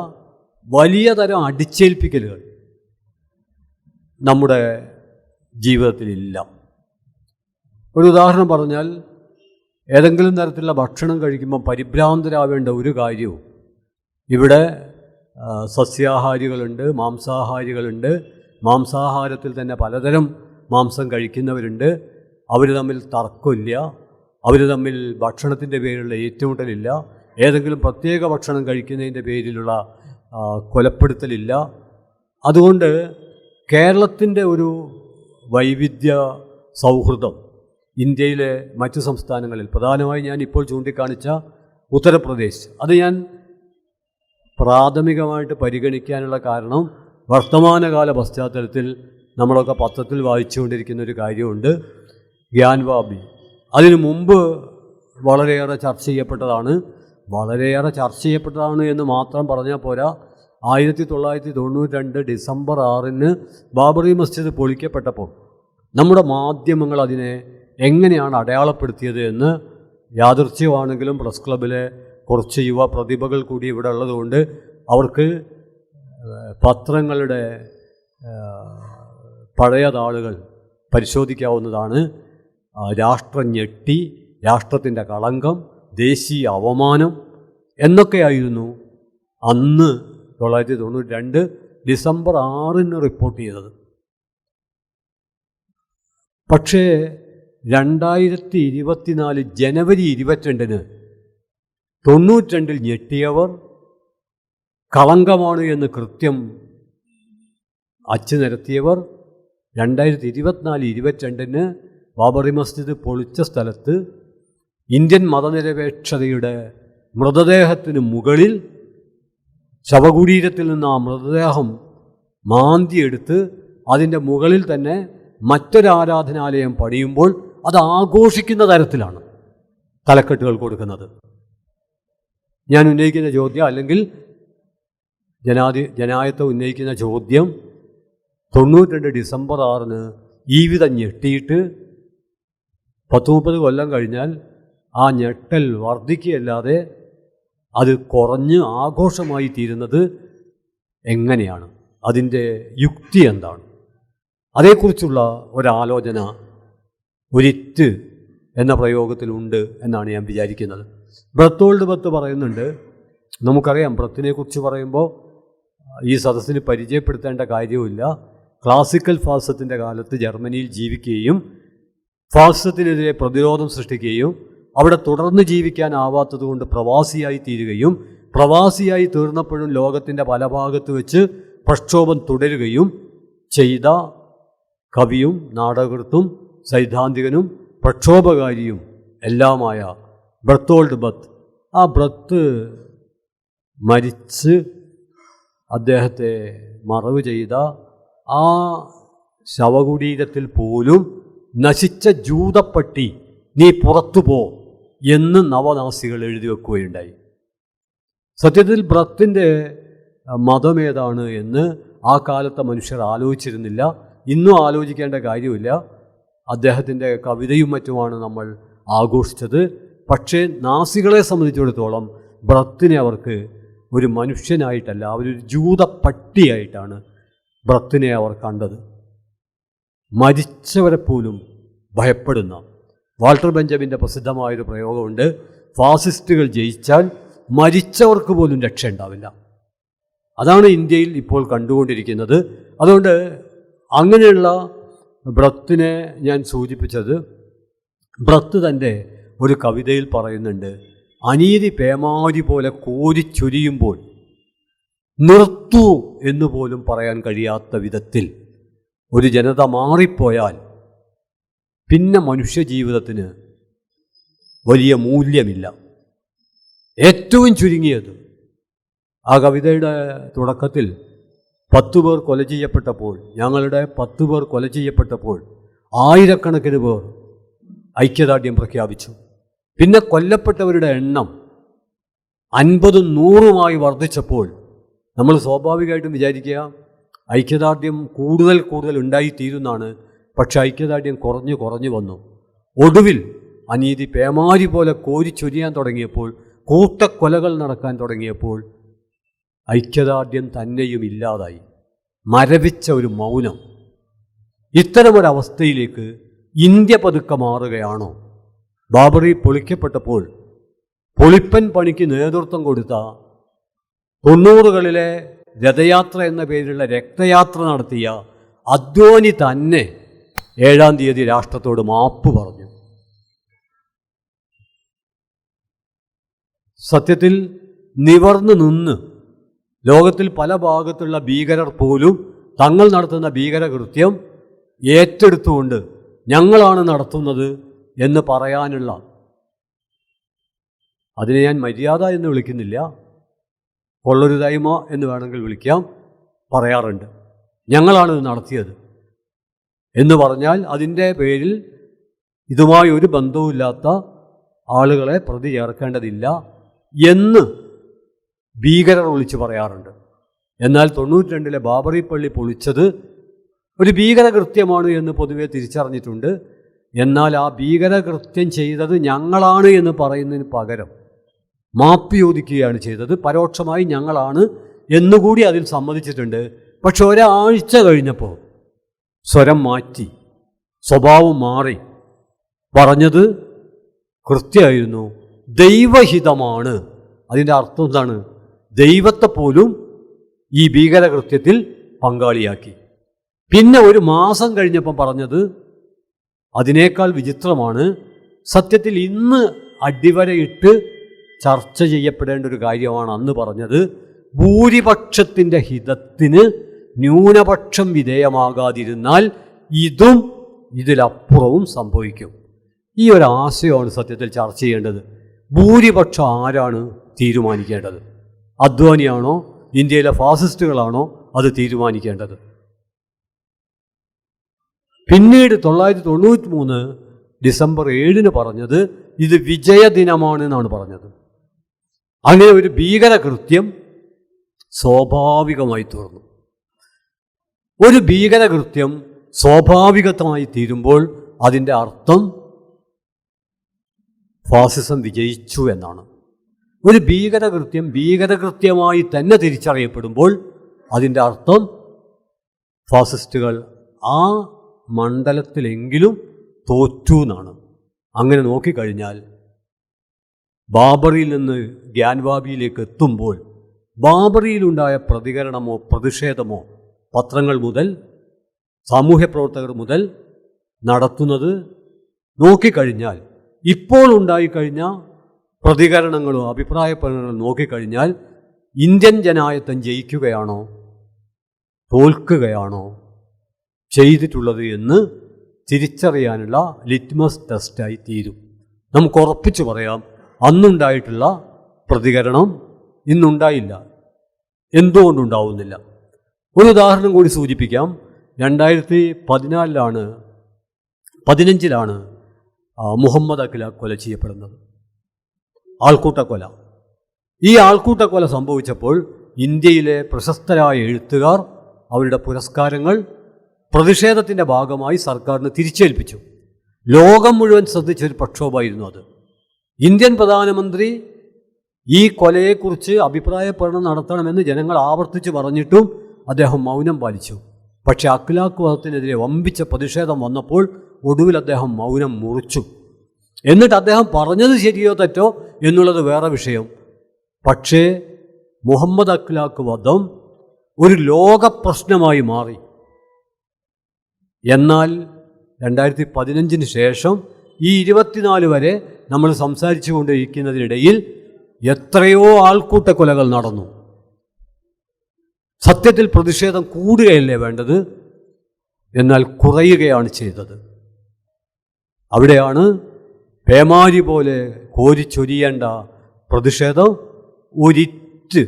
വലിയ തരം അടിച്ചേൽപ്പിക്കലുകൾ നമ്മുടെ ജീവിതത്തിലില്ല. ഒരു ഉദാഹരണം പറഞ്ഞാൽ, ഏതെങ്കിലും തരത്തിലുള്ള ഭക്ഷണം കഴിക്കുമ്പോൾ പരിഭ്രാന്തരാവേണ്ട ഒരു കാര്യവും, ഇവിടെ സസ്യാഹാരികളുണ്ട്, മാംസാഹാരികളുണ്ട്, മാംസാഹാരത്തിൽ തന്നെ പലതരം മാംസം കഴിക്കുന്നവരുണ്ട്. അവർ തമ്മിൽ തർക്കമില്ല, അവർ തമ്മിൽ ഭക്ഷണത്തിൻ്റെ പേരിലുള്ള ഏറ്റുമുട്ടലില്ല, ഏതെങ്കിലും പ്രത്യേക ഭക്ഷണം കഴിക്കുന്നതിൻ്റെ പേരിലുള്ള കൊലപ്പെടുത്തലില്ല. അതുകൊണ്ട് കേരളത്തിൻ്റെ ഒരു വൈവിധ്യ സൗഹൃദം ഇന്ത്യയിലെ മറ്റു സംസ്ഥാനങ്ങളിൽ, പ്രധാനമായി ഞാൻ ഇപ്പോൾ ചൂണ്ടിക്കാണിച്ച ഉത്തർപ്രദേശ്, അത് ഞാൻ പ്രാഥമികമായിട്ട് പരിഗണിക്കാനുള്ള കാരണം വർത്തമാനകാല പശ്ചാത്തലത്തിൽ നമ്മളൊക്കെ പത്രത്തിൽ വായിച്ചുകൊണ്ടിരിക്കുന്ന ഒരു കാര്യമുണ്ട്, ഗ്യാൻവാബി. അതിനു മുമ്പ് വളരെയേറെ ചർച്ച ചെയ്യപ്പെട്ടതാണ് എന്ന് മാത്രം പറഞ്ഞാൽ പോരാ. 1992 ഡിസംബർ 6 ബാബറി മസ്ജിദ് പൊളിക്കപ്പെട്ടപ്പോൾ നമ്മുടെ മാധ്യമങ്ങൾ അതിനെ എങ്ങനെയാണ് അടയാളപ്പെടുത്തിയത് എന്ന് യാദൃച്ഛികമാണെങ്കിലും പ്രസ് ക്ലബിലെ കുറച്ച് യുവ പ്രതിഭകൾ കൂടി ഇവിടെ ഉള്ളതുകൊണ്ട് അവർക്ക് പത്രങ്ങളുടെ പഴയ താളുകൾ പരിശോധിക്കാവുന്നതാണ്. രാഷ്ട്രം ഞെട്ടി, രാഷ്ട്രത്തിൻ്റെ കളങ്കം, ദേശീയ അവമാനം എന്നൊക്കെയായിരുന്നു അന്ന് 1992 ഡിസംബർ 6 റിപ്പോർട്ട് ചെയ്തത്. പക്ഷേ 2024 ജനുവരി 22 92 ഞെട്ടിയവർ കളങ്കമാണ് എന്ന് കൃത്യം അച്ചു നിരത്തിയവർ 2024 22 ബാബറി മസ്ജിദ് പൊളിച്ച സ്ഥലത്ത് ഇന്ത്യൻ മതനിരപേക്ഷതയുടെ മൃതദേഹത്തിന് മുകളിൽ ശവകുടീരത്തിൽ നിന്ന് ആ മൃതദേഹം മാന്തിയെടുത്ത് അതിൻ്റെ മുകളിൽ തന്നെ മറ്റൊരാരാധനാലയം പണിയുമ്പോൾ അത് ആഘോഷിക്കുന്ന തരത്തിലാണ് തലക്കെട്ടുകൾ കൊടുക്കുന്നത്. ഞാൻ ഉന്നയിക്കുന്ന ചോദ്യം, അല്ലെങ്കിൽ ജനായത്വം ഉന്നയിക്കുന്ന ചോദ്യം, 92 ഡിസംബർ 6 ഈ വിധം ഞെട്ടിയിട്ട് 10-30 കൊല്ലം കഴിഞ്ഞാൽ ആ ഞെട്ടൽ വർദ്ധിക്കുകയല്ലാതെ അത് കുറഞ്ഞ് ആഘോഷമായി തീരുന്നത് എങ്ങനെയാണ്? അതിൻ്റെ യുക്തി എന്താണ്? അതേക്കുറിച്ചുള്ള ഒരാലോചന ഒരിറ്റ് എന്ന പ്രയോഗത്തിലുണ്ട് എന്നാണ് ഞാൻ വിചാരിക്കുന്നത്. ബ്രത്തോൾഡ് ബത്ത് പറയുന്നുണ്ട്, നമുക്കറിയാം ബ്രത്തിനെ കുറിച്ച് പറയുമ്പോൾ ഈ സദസ്സിന് പരിചയപ്പെടുത്തേണ്ട കാര്യവുമില്ല. ക്ലാസിക്കൽ ഫാസിസത്തിൻ്റെ കാലത്ത് ജർമ്മനിയിൽ ജീവിക്കുകയും ഫാസിസത്തിനെതിരെ പ്രതിരോധം സൃഷ്ടിക്കുകയും അവിടെ തുടർന്ന് ജീവിക്കാനാവാത്തത് കൊണ്ട് പ്രവാസിയായി തീരുകയും പ്രവാസിയായി തീർന്നപ്പോഴും ലോകത്തിൻ്റെ പല ഭാഗത്ത് വെച്ച് പ്രക്ഷോഭം തുടരുകയും ചെയ്ത കവിയും നാടകൃത്തും സൈദ്ധാന്തികനും പ്രക്ഷോഭകാരിയും എല്ലാമായ ബർത്തോൾഡ് ബത്ത്, ആ ബ്രത്ത് മരിച്ച് അദ്ദേഹത്തെ മറവ് ചെയ്ത ആ ശവകുടീരത്തിൽ പോലും നശിച്ച ജൂതപ്പട്ടി നീ പുറത്തു പോ എന്ന് നവനാസികൾ എഴുതി വെക്കുകയുണ്ടായി. സത്യത്തിൽ ബ്രത്തിൻ്റെ മതമേതാണ് എന്ന് ആ കാലത്തെ മനുഷ്യർ ആലോചിച്ചിരുന്നില്ല, ഇന്നും ആലോചിക്കേണ്ട കാര്യമില്ല. അദ്ദേഹത്തിൻ്റെ കവിതയും മറ്റുമാണ് നമ്മൾ ആഘോഷിച്ചത്. പക്ഷേ നാസികളെ സംബന്ധിച്ചിടത്തോളം ബ്രത്തിനെ അവർക്ക് ഒരു മനുഷ്യനായിട്ടല്ല, അവരൊരു ജൂതപ്പട്ടിയായിട്ടാണ് ബ്രത്തിനെ അവർ കണ്ടത്. മരിച്ചവരെ പോലും ഭയപ്പെടുന്ന വാൾട്ടർ ബെഞ്ചമിൻ്റെ പ്രസിദ്ധമായൊരു പ്രയോഗമുണ്ട്, ഫാസിസ്റ്റുകൾ ജയിച്ചാൽ മരിച്ചവർക്ക് പോലും രക്ഷയുണ്ടാവില്ല. അതാണ് ഇന്ത്യയിൽ ഇപ്പോൾ കണ്ടുകൊണ്ടിരിക്കുന്നത്. അതുകൊണ്ട് അങ്ങനെയുള്ള ബ്രത്തിനെ ഞാൻ സൂചിപ്പിച്ചത്, ബ്രത്ത് തൻ്റെ ഒരു കവിതയിൽ പറയുന്നുണ്ട്, അനീതി പേമാരി പോലെ കോരിച്ചൊരിയുമ്പോൾ നിർത്തൂ എന്ന് പോലും പറയാൻ കഴിയാത്ത വിധത്തിൽ ഒരു ജനത മാറിപ്പോയാൽ പിന്നെ മനുഷ്യജീവിതത്തിന് വലിയ മൂല്യമില്ല. ഏറ്റവും ചുരുങ്ങിയത് ആ കവിതയുടെ തുടക്കത്തിൽ 10 പേർ കൊല ചെയ്യപ്പെട്ടപ്പോൾ, ഞങ്ങളുടെ 10 പേർ കൊല ചെയ്യപ്പെട്ടപ്പോൾ ആയിരക്കണക്കിന് പേർ ഐക്യദാർഢ്യം പ്രഖ്യാപിച്ചു. പിന്നെ കൊല്ലപ്പെട്ടവരുടെ എണ്ണം 50-100 വർദ്ധിച്ചപ്പോൾ നമ്മൾ സ്വാഭാവികമായിട്ടും വിചാരിക്കുക ഐക്യദാർഢ്യം കൂടുതൽ ഉണ്ടായിത്തീരുന്നാണ്. പക്ഷെ ഐക്യദാർഢ്യം കുറഞ്ഞു വന്നു. ഒടുവിൽ അനീതി പേമാരി പോലെ കോരിച്ചൊരിയാൻ തുടങ്ങിയപ്പോൾ, കൂട്ടക്കൊലകൾ നടക്കാൻ തുടങ്ങിയപ്പോൾ ഐക്യദാർഢ്യം തന്നെയും ഇല്ലാതായി. മരവിച്ച ഒരു മൗനം. ഇത്തരമൊരവസ്ഥയിലേക്ക് ഇന്ത്യ പതുക്കെ മാറുകയാണോ? ബാബറി പൊളിക്കപ്പെട്ടപ്പോൾ പൊളിപ്പൻ പണിക്ക് നേതൃത്വം കൊടുത്ത 90കളിലെ രഥയാത്ര എന്ന പേരിലുള്ള രക്തയാത്ര നടത്തിയ അദ്വാനി തന്നെ 7-ാം തീയതി രാഷ്ട്രത്തോട് മാപ്പ് പറഞ്ഞു. സത്യത്തിൽ നിവർന്നു നിന്ന് ലോകത്തിൽ പല ഭാഗത്തുള്ള ഭീകരർ പോലും തങ്ങൾ നടത്തുന്ന ഭീകരകൃത്യം ഏറ്റെടുത്തുകൊണ്ട് ഞങ്ങളാണ് നടത്തുന്നത് എന്ന് പറയാനുള്ള, അതിനെ ഞാൻ മര്യാദ എന്ന് വിളിക്കുന്നില്ല, കൊള്ളരുതായ്മ എന്ന് വേണമെങ്കിൽ വിളിക്കാം, പറയാറുണ്ട്. ഞങ്ങളാണിത് നടത്തിയത് എന്ന് പറഞ്ഞാൽ അതിൻ്റെ പേരിൽ ഇതുമായി ഒരു ബന്ധവുമില്ലാത്ത ആളുകളെ പ്രതി ചേർക്കേണ്ടതില്ല എന്ന് ഭീകരർ വിളിച്ച് പറയാറുണ്ട്. എന്നാൽ 92-ലെ ബാബറി പള്ളി പൊളിച്ചത് ഒരു ഭീകരകൃത്യമാണ് എന്ന് പൊതുവെ തിരിച്ചറിഞ്ഞിട്ടുണ്ട്. എന്നാൽ ആ ഭീകരകൃത്യം ചെയ്തത് ഞങ്ങളാണ് എന്ന് പറയുന്നതിന് പകരം മാപ്പ് ചോദിക്കുകയാണ് ചെയ്തത്. പരോക്ഷമായി ഞങ്ങളാണ് എന്നുകൂടി അതിൽ സമ്മതിച്ചിട്ടുണ്ട്. പക്ഷെ ഒരാഴ്ച കഴിഞ്ഞപ്പോൾ സ്വരം മാറ്റി, സ്വഭാവം മാറി. പറഞ്ഞത് കൃത്യമായിരുന്നു, ദൈവഹിതമാണ്. അതിൻ്റെ അർത്ഥം എന്താണ്? ദൈവത്തെ പോലും ഈ ഭീകരകൃത്യത്തിൽ പങ്കാളിയാക്കി. പിന്നെ ഒരു മാസം കഴിഞ്ഞപ്പം പറഞ്ഞത് അതിനേക്കാൾ വിചിത്രമാണ്. സത്യത്തിൽ ഇന്ന് അടിവരയിട്ട് ചർച്ച ചെയ്യപ്പെടേണ്ട ഒരു കാര്യമാണ് അന്ന് പറഞ്ഞത്. ഭൂരിപക്ഷത്തിൻ്റെ ഹിതത്തിന് ന്യൂനപക്ഷം വിധേയമാകാതിരുന്നാൽ ഇതും ഇതിലപ്പുറവും സംഭവിക്കും. ഈ ഒരു ആശയമാണ് സത്യത്തിൽ ചർച്ച ചെയ്യേണ്ടത്. ഭൂരിപക്ഷം ആരാണ് തീരുമാനിക്കേണ്ടത്? അദ്വാനിയാണോ ഇന്ത്യയിലെ ഫാസിസ്റ്റുകളാണോ അത് തീരുമാനിക്കേണ്ടത്? പിന്നീട് 1993 ഡിസംബർ 7 പറഞ്ഞത് ഇത് വിജയദിനമാണ് എന്നാണ് പറഞ്ഞത്. അങ്ങനെ ഒരു ഭീകരകൃത്യം സ്വാഭാവികമായി തീർന്നു. ഒരു ഭീകരകൃത്യം സ്വാഭാവികമായി തീരുമ്പോൾ അതിൻ്റെ അർത്ഥം ഫാസിസം വിജയിച്ചു എന്നാണ്. ഒരു ഭീകരകൃത്യം ഭീകരകൃത്യമായി തന്നെ തിരിച്ചറിയപ്പെടുമ്പോൾ അതിൻ്റെ അർത്ഥം ഫാസിസ്റ്റുകൾ ആ മണ്ഡലത്തിലെങ്കിലും തോറ്റു എന്നാണ്. അങ്ങനെ നോക്കിക്കഴിഞ്ഞാൽ ബാബറിയിൽ നിന്ന് ഗ്യാൻവാബിയിലേക്ക് എത്തുമ്പോൾ ബാബറിയിലുണ്ടായ പ്രതികരണമോ പ്രതിഷേധമോ പത്രങ്ങൾ മുതൽ സാമൂഹ്യ പ്രവർത്തകർ മുതൽ നടത്തുന്നത് നോക്കിക്കഴിഞ്ഞാൽ, ഇപ്പോൾ ഉണ്ടായിക്കഴിഞ്ഞ പ്രതികരണങ്ങളോ അഭിപ്രായ പ്രകടനങ്ങളോ നോക്കിക്കഴിഞ്ഞാൽ ഇന്ത്യൻ ജനായത്തം ജയിക്കുകയാണോ തോൽക്കുകയാണോ ചെയ്തിട്ടുള്ളത് എന്ന് തിരിച്ചറിയാനുള്ള ലിറ്റ്മസ് ടെസ്റ്റായി തീരും. നമുക്ക് ഉറപ്പിച്ചു പറയാം, അന്നുണ്ടായിട്ടുള്ള പ്രതികരണം ഇന്നുണ്ടായില്ല. എന്തുകൊണ്ടുണ്ടാവുന്നില്ല? ഒരു ഉദാഹരണം കൂടി സൂചിപ്പിക്കാം. 2015 മുഹമ്മദ് അഖ്ലാഖ് കൊല ചെയ്യപ്പെടുന്നത്, ആൾക്കൂട്ടക്കൊല. ഈ ആൾക്കൂട്ടക്കൊല സംഭവിച്ചപ്പോൾ ഇന്ത്യയിലെ പ്രശസ്തരായ എഴുത്തുകാർ അവരുടെ പുരസ്കാരങ്ങൾ പ്രതിഷേധത്തിൻ്റെ ഭാഗമായി സർക്കാരിന് തിരിച്ചേൽപ്പിച്ചു. ലോകം മുഴുവൻ ശ്രദ്ധിച്ചൊരു പ്രക്ഷോഭമായിരുന്നു അത്. ഇന്ത്യൻ പ്രധാനമന്ത്രി ഈ കൊലയെക്കുറിച്ച് അഭിപ്രായ പ്രകടനം നടത്തണമെന്ന് ജനങ്ങൾ ആവർത്തിച്ച് പറഞ്ഞിട്ടും അദ്ദേഹം മൗനം പാലിച്ചു. പക്ഷേ അഖ്ലാഖ് വധത്തിനെതിരെ വമ്പിച്ച പ്രതിഷേധം വന്നപ്പോൾ ഒടുവിൽ അദ്ദേഹം മൗനം മുറിച്ചു. എന്നിട്ട് അദ്ദേഹം പറഞ്ഞത് ശരിയോ തെറ്റോ എന്നുള്ളത് വേറെ വിഷയം. പക്ഷേ മുഹമ്മദ് അഖ്ലാഖ് വധം ഒരു ലോക പ്രശ്നമായി മാറി. എന്നാൽ 2015 ശേഷം ഈ 24 വരെ നമ്മൾ സംസാരിച്ചു കൊണ്ടിരിക്കുന്നതിനിടയിൽ എത്രയോ ആൾക്കൂട്ട കൊലകൾ നടന്നു. സത്യത്തിൽ പ്രതിഷേധം കൂടുകയല്ലേ വേണ്ടത്, എന്നാൽ കുറയുകയാണ് ചെയ്തത്. അവിടെയാണ് പേമാരി പോലെ കോരിച്ചൊരിയേണ്ട പ്രതിഷേധം ഒരിറ്റ്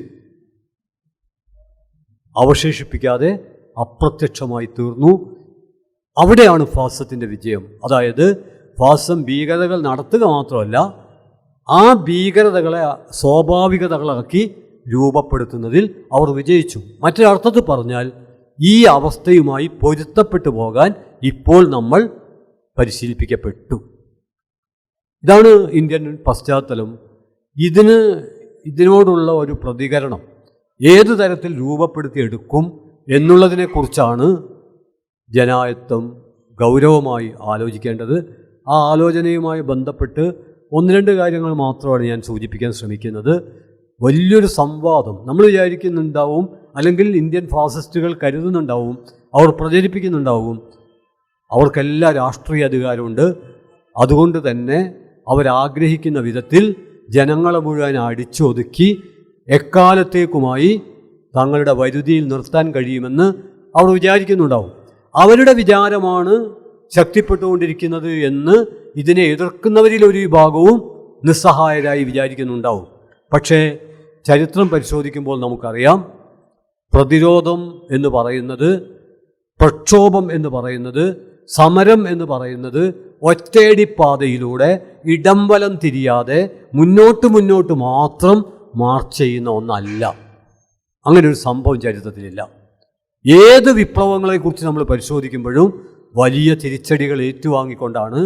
അവശേഷിപ്പിക്കാതെ അപ്രത്യക്ഷമായി തീർന്നു. അവിടെയാണ് ഫാസിസത്തിൻ്റെ വിജയം. അതായത് ഫാസിസം ഭീകരതകൾ നടത്തുക മാത്രമല്ല, ആ ഭീകരതകളെ സ്വാഭാവികതകളാക്കി രൂപപ്പെടുത്തുന്നതിൽ അവർ വിജയിച്ചു. മറ്റൊരർത്ഥത്തിൽ പറഞ്ഞാൽ ഈ അവസ്ഥയുമായി പൊരുത്തപ്പെട്ടു പോകാൻ ഇപ്പോൾ നമ്മൾ പരിശീലിപ്പിക്കപ്പെട്ടു. ഇതാണ് ഇന്ത്യൻ പശ്ചാത്തലം. ഇതിനോടുള്ള ഒരു പ്രതികരണം ഏതു തരത്തിൽ രൂപപ്പെടുത്തിയെടുക്കും എന്നുള്ളതിനെക്കുറിച്ചാണ് ജനായത്തം ഗൗരവമായി ആലോചിക്കേണ്ടത്. ആ ആലോചനയുമായി ബന്ധപ്പെട്ട് 1-2 കാര്യങ്ങൾ മാത്രമാണ് ഞാൻ സൂചിപ്പിക്കാൻ ശ്രമിക്കുന്നത്. വലിയൊരു സംവാദം നമ്മൾ വിചാരിക്കുന്നുണ്ടാവും, അല്ലെങ്കിൽ ഇന്ത്യൻ ഫാസിസ്റ്റുകൾ കരുതുന്നുണ്ടാവും, അവർ പ്രചരിപ്പിക്കുന്നുണ്ടാവും, അവർക്കെല്ലാം രാഷ്ട്രീയ അധികാരമുണ്ട്, അതുകൊണ്ട് തന്നെ അവരാഗ്രഹിക്കുന്ന വിധത്തിൽ ജനങ്ങളെ മുഴുവൻ അടിച്ചൊതുക്കി എക്കാലത്തേക്കുമായി തങ്ങളുടെ വരുതിയിൽ നിർത്താൻ കഴിയുമെന്ന് അവർ വിചാരിക്കുന്നുണ്ടാവും. അവരുടെ വിചാരമാണ് ശക്തിപ്പെട്ടുകൊണ്ടിരിക്കുന്നത് എന്ന് ഇതിനെ എതിർക്കുന്നവരിൽ ഒരു വിഭാഗവും നിസ്സഹായരായി വിചാരിക്കുന്നുണ്ടാവും. പക്ഷേ ചരിത്രം പരിശോധിക്കുമ്പോൾ നമുക്കറിയാം, പ്രതിരോധം എന്ന് പറയുന്നത്, പ്രക്ഷോഭം എന്ന് പറയുന്നത്, സമരം എന്ന് പറയുന്നത് ഒറ്റയടിപ്പാതയിലൂടെ ഇടംവലം തിരിയാതെ മുന്നോട്ട് മാത്രം മാർച്ച് ചെയ്യുന്ന ഒന്നല്ല. അങ്ങനെ ഒരു സംഭവം ചരിത്രത്തിലില്ല. ഏത് വിപ്ലവങ്ങളെക്കുറിച്ച് നമ്മൾ പരിശോധിക്കുമ്പോഴും വലിയ തിരിച്ചടികൾ ഏറ്റുവാങ്ങിക്കൊണ്ടാണ്,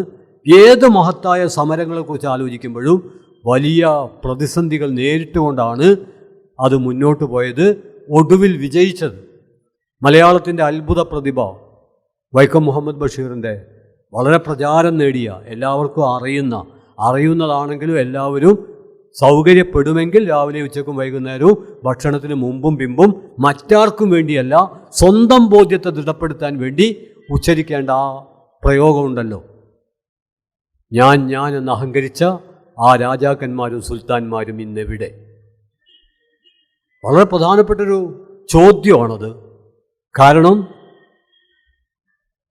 ഏത് മഹത്തായ സമരങ്ങളെക്കുറിച്ച് ആലോചിക്കുമ്പോഴും വലിയ പ്രതിസന്ധികൾ നേരിട്ടുകൊണ്ടാണ് അത് മുന്നോട്ട് പോയത്, ഒടുവിൽ വിജയിച്ചത്. മലയാളത്തിൻ്റെ അത്ഭുത പ്രതിഭ വൈക്കം മുഹമ്മദ് ബഷീറിൻ്റെ വളരെ പ്രചാരം നേടിയ, എല്ലാവർക്കും അറിയുന്നതാണെങ്കിലും എല്ലാവരും സൗകര്യപ്പെടുമെങ്കിൽ രാവിലെ ഉച്ചക്കും വൈകുന്നേരവും ഭക്ഷണത്തിന് മുമ്പും പിമ്പും മറ്റാർക്കും വേണ്ടിയല്ല, സ്വന്തം ബോധ്യത്തെ ദൃഢപ്പെടുത്താൻ വേണ്ടി ഉച്ചരിക്കേണ്ട ആ പ്രയോഗമുണ്ടല്ലോ, ഞാൻ എന്ന് അഹങ്കരിച്ച ആ രാജാക്കന്മാരും സുൽത്താൻമാരും ഇന്നെവിടെ? വളരെ പ്രധാനപ്പെട്ടൊരു ചോദ്യമാണത്. കാരണം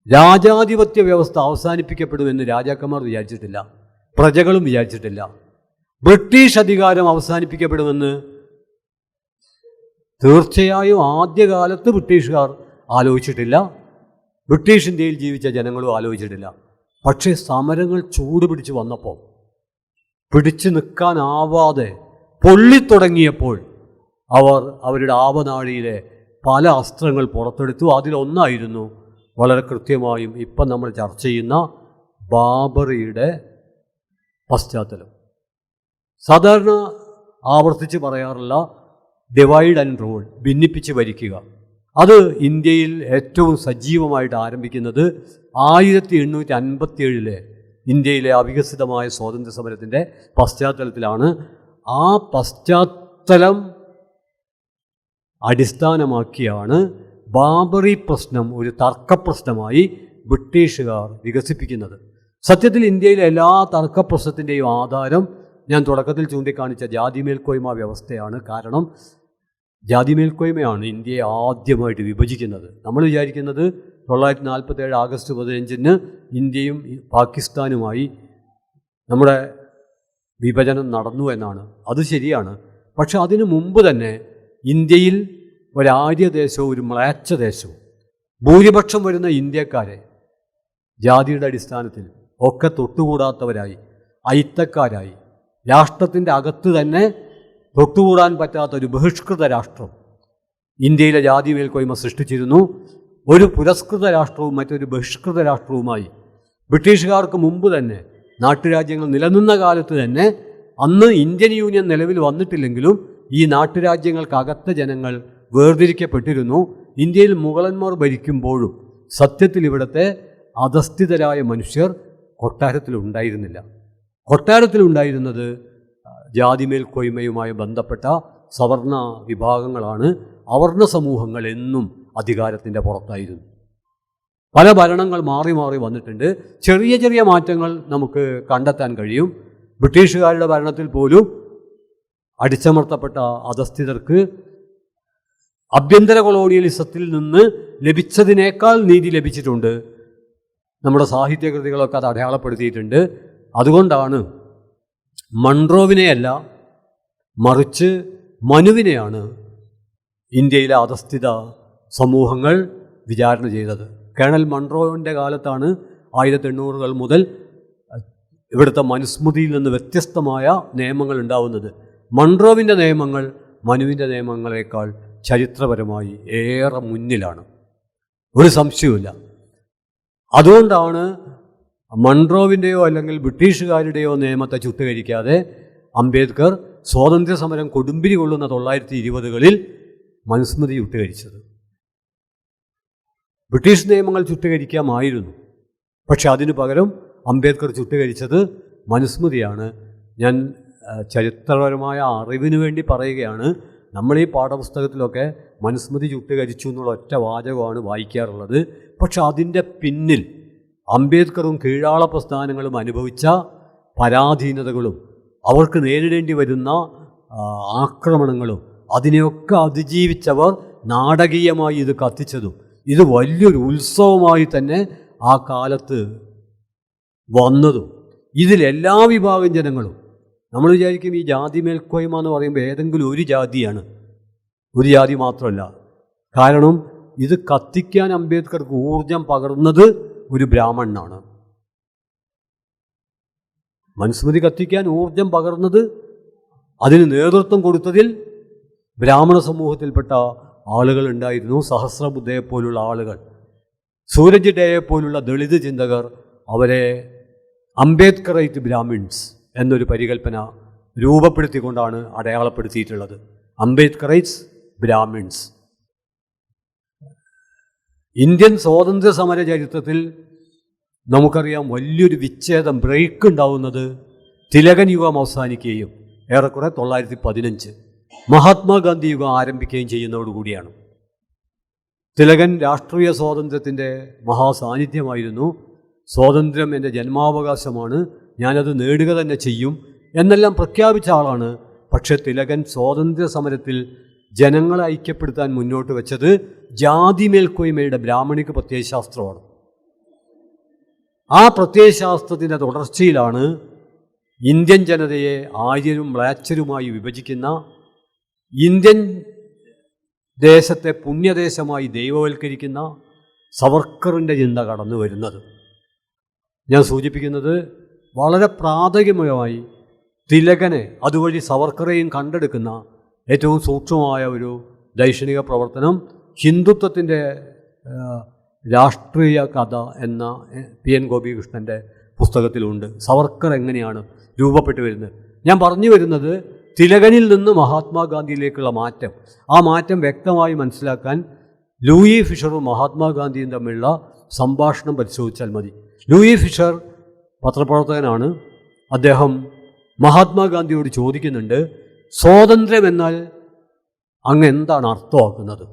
രാജാധിപത്യ വ്യവസ്ഥ അവസാനിപ്പിക്കപ്പെടുമെന്ന് രാജാക്കന്മാർ വിചാരിച്ചിട്ടില്ല, പ്രജകളും വിചാരിച്ചിട്ടില്ല. ബ്രിട്ടീഷ് അധികാരം അവസാനിപ്പിക്കപ്പെടുമെന്ന് തീർച്ചയായും ആദ്യകാലത്ത് ബ്രിട്ടീഷുകാർ ആലോചിച്ചിട്ടില്ല, ബ്രിട്ടീഷ് ഇന്ത്യയിൽ ജീവിച്ച ജനങ്ങളും ആലോചിച്ചിട്ടില്ല. പക്ഷേ സമരങ്ങൾ ചൂടുപിടിച്ച് വന്നപ്പോൾ, പിടിച്ചു നിൽക്കാനാവാതെ പൊള്ളിത്തുടങ്ങിയപ്പോൾ അവർ അവരുടെ ആവനാഴിയിലെ പല അസ്ത്രങ്ങൾ പുറത്തെടുത്തു. അതിലൊന്നായിരുന്നു വളരെ കൃത്യമായും ഇപ്പം നമ്മൾ ചർച്ച ചെയ്യുന്ന ബാബറിയുടെ പശ്ചാത്തലം. സാധാരണ ആവർത്തിച്ച് പറയാറുള്ള ഡിവൈഡ് ആൻഡ് റൂൾ, ഭിന്നിപ്പിച്ച് ഭരിക്കുക, അത് ഇന്ത്യയിൽ ഏറ്റവും സജീവമായിട്ട് ആരംഭിക്കുന്നത് 1857 ഇന്ത്യയിലെ അവികസിതമായ സ്വാതന്ത്ര്യ സമരത്തിൻ്റെ പശ്ചാത്തലത്തിലാണ്. ആ പശ്ചാത്തലം അടിസ്ഥാനമാക്കിയാണ് ബാബറി പ്രശ്നം ഒരു തർക്കപ്രശ്നമായി ബ്രിട്ടീഷുകാർ വികസിപ്പിക്കുന്നത്. സത്യത്തിൽ ഇന്ത്യയിലെ എല്ലാ തർക്കപ്രശ്നത്തിൻ്റെയും ആധാരം ഞാൻ തുടക്കത്തിൽ ചൂണ്ടിക്കാണിച്ച ജാതി മേൽക്കോയ്മ വ്യവസ്ഥയാണ്. കാരണം ജാതി മേൽക്കോയ്മയാണ് ഇന്ത്യയെ ആദ്യമായിട്ട് വിഭജിക്കുന്നത്. നമ്മൾ വിചാരിക്കുന്നത് 1947 ആഗസ്റ്റ് 15 ഇന്ത്യയും പാകിസ്ഥാനുമായി നമ്മുടെ വിഭജനം നടന്നു എന്നാണ്. അത് ശരിയാണ്. പക്ഷെ അതിനു മുമ്പ് തന്നെ ഇന്ത്യയിൽ ഒരാര്യദേശവും ഒരു മ്ലേച്ഛ ദേശവും ഭൂരിപക്ഷം വരുന്ന ഇന്ത്യക്കാരെ ജാതിയുടെ അടിസ്ഥാനത്തിൽ ഒക്കെ തൊട്ടുകൂടാത്തവരായി, അയിത്തക്കാരായി, രാഷ്ട്രത്തിൻ്റെ അകത്ത് തന്നെ തൊട്ടുകൂടാൻ പറ്റാത്തൊരു ബഹിഷ്കൃത രാഷ്ട്രം ഇന്ത്യയിലെ ജാതി മേൽക്കോയ്മ സൃഷ്ടിച്ചിരുന്നു. ഒരു പുരസ്കൃത രാഷ്ട്രവും മറ്റൊരു ബഹിഷ്കൃത രാഷ്ട്രവുമായി ബ്രിട്ടീഷുകാർക്ക് മുമ്പ് തന്നെ, നാട്ടുരാജ്യങ്ങൾ നിലനിന്ന കാലത്ത് തന്നെ, അന്ന് ഇന്ത്യൻ യൂണിയൻ നിലവിൽ വന്നിട്ടില്ലെങ്കിലും ഈ നാട്ടുരാജ്യങ്ങൾക്കകത്തെ ജനങ്ങൾ വേർതിരിക്കപ്പെട്ടിരുന്നു. ഇന്ത്യയിൽ മുഗളന്മാർ ഭരിക്കുമ്പോഴും സത്യത്തിൽ ഇവിടുത്തെ അധസ്ഥിതരായ മനുഷ്യർ കൊട്ടാരത്തിലുണ്ടായിരുന്നില്ല. കൊട്ടാരത്തിലുണ്ടായിരുന്നത് ജാതി മേൽക്കോയ്മയുമായി ബന്ധപ്പെട്ട സവർണ വിഭാഗങ്ങളാണ്. അവർണ സമൂഹങ്ങൾ എന്നും അധികാരത്തിൻ്റെ പുറത്തായിരുന്നു. പല ഭരണങ്ങൾ മാറി മാറി വന്നിട്ടുണ്ട്. ചെറിയ ചെറിയ മാറ്റങ്ങൾ നമുക്ക് കണ്ടെത്താൻ കഴിയും. ബ്രിട്ടീഷുകാരുടെ ഭരണത്തിൽ പോലും അടിച്ചമർത്തപ്പെട്ട അധസ്ഥിതർക്ക് ആഭ്യന്തര കൊളോണിയലിസത്തിൽ നിന്ന് ലഭിച്ചതിനേക്കാൾ നീതി ലഭിച്ചിട്ടുണ്ട്. നമ്മുടെ സാഹിത്യകൃതികളൊക്കെ അത് അടയാളപ്പെടുത്തിയിട്ടുണ്ട്. അതുകൊണ്ടാണ് മൺട്രോവിനെയല്ല, മറിച്ച് മനുവിനെയാണ് ഇന്ത്യയിലെ അധസ്ഥിത സമൂഹങ്ങൾ വിചാരണ ചെയ്തത്. കേണൽ മൺട്രോവിൻ്റെ കാലത്താണ് 1800-കൾ മുതൽ ഇവിടുത്തെ മനുസ്മൃതിയിൽ നിന്ന് വ്യത്യസ്തമായ നിയമങ്ങൾ ഉണ്ടാവുന്നത്. മൺട്രോവിൻ്റെ നിയമങ്ങൾ മനുവിൻ്റെ നിയമങ്ങളെക്കാൾ ചരിത്രപരമായി ഏറെ മുന്നിലാണ്, ഒരു സംശയവുമില്ല. അതുകൊണ്ടാണ് മൺട്രോവിൻ്റെയോ അല്ലെങ്കിൽ ബ്രിട്ടീഷുകാരുടെയോ നിയമത്തെ ചുട്ടുകരിക്കാതെ അംബേദ്കർ സ്വാതന്ത്ര്യ സമരം കൊടുമ്പിരി കൊള്ളുന്ന 1920-കളിൽ മനുസ്മൃതി ചുട്ടുകരിച്ചത്. ബ്രിട്ടീഷ് നിയമങ്ങൾ ചുട്ടുകരിക്കാമായിരുന്നു, പക്ഷെ അതിനു പകരം അംബേദ്കർ ചുട്ടുകരിച്ചത് മനുസ്മൃതിയാണ്. ഞാൻ ചരിത്രപരമായ അറിവിന് വേണ്ടി പറയുകയാണ്. നമ്മൾ ഈ പാഠപുസ്തകത്തിലൊക്കെ മനുസ്മൃതി ചുട്ടുകരിച്ചു എന്നുള്ള ഒറ്റ വാചകമാണ് വായിക്കാറുള്ളത്. പക്ഷെ അതിൻ്റെ പിന്നിൽ അംബേദ്കറും കീഴാള പ്രസ്ഥാനങ്ങളും അനുഭവിച്ച പരാധീനതകളും അവർക്ക് നേരിടേണ്ടി വരുന്ന ആക്രമണങ്ങളും അതിനെയൊക്കെ അതിജീവിച്ചവർ നാടകീയമായി ഇത് കത്തിച്ചതും ഇത് വലിയൊരു ഉത്സവമായി തന്നെ ആ കാലത്ത് വന്നതും ഇതിലെല്ലാ വിഭാഗം ജനങ്ങളും, നമ്മൾ വിചാരിക്കും ഈ ജാതി മേൽക്കോയ്മ എന്ന് പറയുമ്പോൾ ഏതെങ്കിലും ഒരു ജാതിയാണ്, ഒരു ജാതി മാത്രമല്ല. കാരണം ഇത് കത്തിക്കാൻ അംബേദ്കർക്ക് ഊർജം പകർന്നത് ഒരു ബ്രാഹ്മണനാണ്. മനുസ്മൃതി കത്തിക്കാൻ ഊർജം പകർന്നത്, അതിന് നേതൃത്വം കൊടുത്തതിൽ ബ്രാഹ്മണ സമൂഹത്തിൽപ്പെട്ട ആളുകൾ ഉണ്ടായിരുന്നു. സഹസ്രബുദ്ധയെപ്പോലുള്ള ആളുകൾ, സൂരജ് ഡേയെപ്പോലുള്ള ദളിത് ചിന്തകർ അവരെ അംബേദ്കറൈറ്റ് ബ്രാഹ്മിൺസ് എന്നൊരു പരികല്പന രൂപപ്പെടുത്തിക്കൊണ്ടാണ് അടയാളപ്പെടുത്തിയിട്ടുള്ളത്. അംബേദ്കറൈറ്റ്സ് ബ്രാഹ്മിൺസ്. ഇന്ത്യൻ സ്വാതന്ത്ര്യ സമര ചരിത്രത്തിൽ നമുക്കറിയാം വലിയൊരു വിച്ഛേദം, ബ്രേക്ക് ഉണ്ടാവുന്നത് തിലകൻ യുഗം അവസാനിക്കുകയും ഏറെക്കുറെ 1915 മഹാത്മാഗാന്ധി യുഗം ആരംഭിക്കുകയും ചെയ്യുന്നതോടുകൂടിയാണ്. തിലകൻ രാഷ്ട്രീയ സ്വാതന്ത്ര്യത്തിൻ്റെ മഹാസാന്നിധ്യമായിരുന്നു. സ്വാതന്ത്ര്യം എൻ്റെ ജന്മാവകാശമാണ്, ഞാനത് നേടുക തന്നെ ചെയ്യും എന്നെല്ലാം പ്രഖ്യാപിച്ച ആളാണ്. പക്ഷേ തിലകൻ സ്വാതന്ത്ര്യ സമരത്തിൽ ജനങ്ങളെ ഐക്യപ്പെടുത്താൻ മുന്നോട്ട് വെച്ചത് ജാതി മേൽക്കോയ്മയുടെ ബ്രാഹ്മണിക പ്രത്യയശാസ്ത്രമാണ്. ആ പ്രത്യയശാസ്ത്രത്തിൻ്റെ തുടർച്ചയിലാണ് ഇന്ത്യൻ ജനതയെ ആര്യരും മ്ലേച്ഛരുമായി വിഭജിക്കുന്ന, ഇന്ത്യൻ ദേശത്തെ പുണ്യദേശമായി ദൈവവൽക്കരിക്കുന്ന സവർക്കറിൻ്റെ ചിന്ത കടന്നു വരുന്നത്. ഞാൻ സൂചിപ്പിക്കുന്നത് വളരെ പ്രാഥമികമായി തിലകനെ അതുവഴി സവർക്കറെയും കണ്ടെടുക്കുന്ന ഏറ്റവും സൂക്ഷ്മമായ ഒരു ദൈക്ഷണിക പ്രവർത്തനം ഹിന്ദുത്വത്തിൻ്റെ രാഷ്ട്രീയ കഥ എന്ന PN ഗോപികൃഷ്ണൻ്റെ പുസ്തകത്തിലുണ്ട്. സവർക്കർ എങ്ങനെയാണ് രൂപപ്പെട്ടു വരുന്നത്? ഞാൻ പറഞ്ഞു വരുന്നത് തിലകനിൽ നിന്ന് മഹാത്മാഗാന്ധിയിലേക്കുള്ള മാറ്റം, ആ മാറ്റം വ്യക്തമായി മനസ്സിലാക്കാൻ ലൂയി ഫിഷറും മഹാത്മാഗാന്ധിയും തമ്മിലുള്ള സംഭാഷണം പരിശോധിച്ചാൽ മതി. ലൂയി ഫിഷർ പത്രപ്രവർത്തകനാണ്. അദ്ദേഹം മഹാത്മാഗാന്ധിയോട് ചോദിക്കുന്നുണ്ട്, സ്വാതന്ത്ര്യം എന്നാൽ അങ്ങ് എന്താണ് അർത്ഥമാക്കുന്നത്?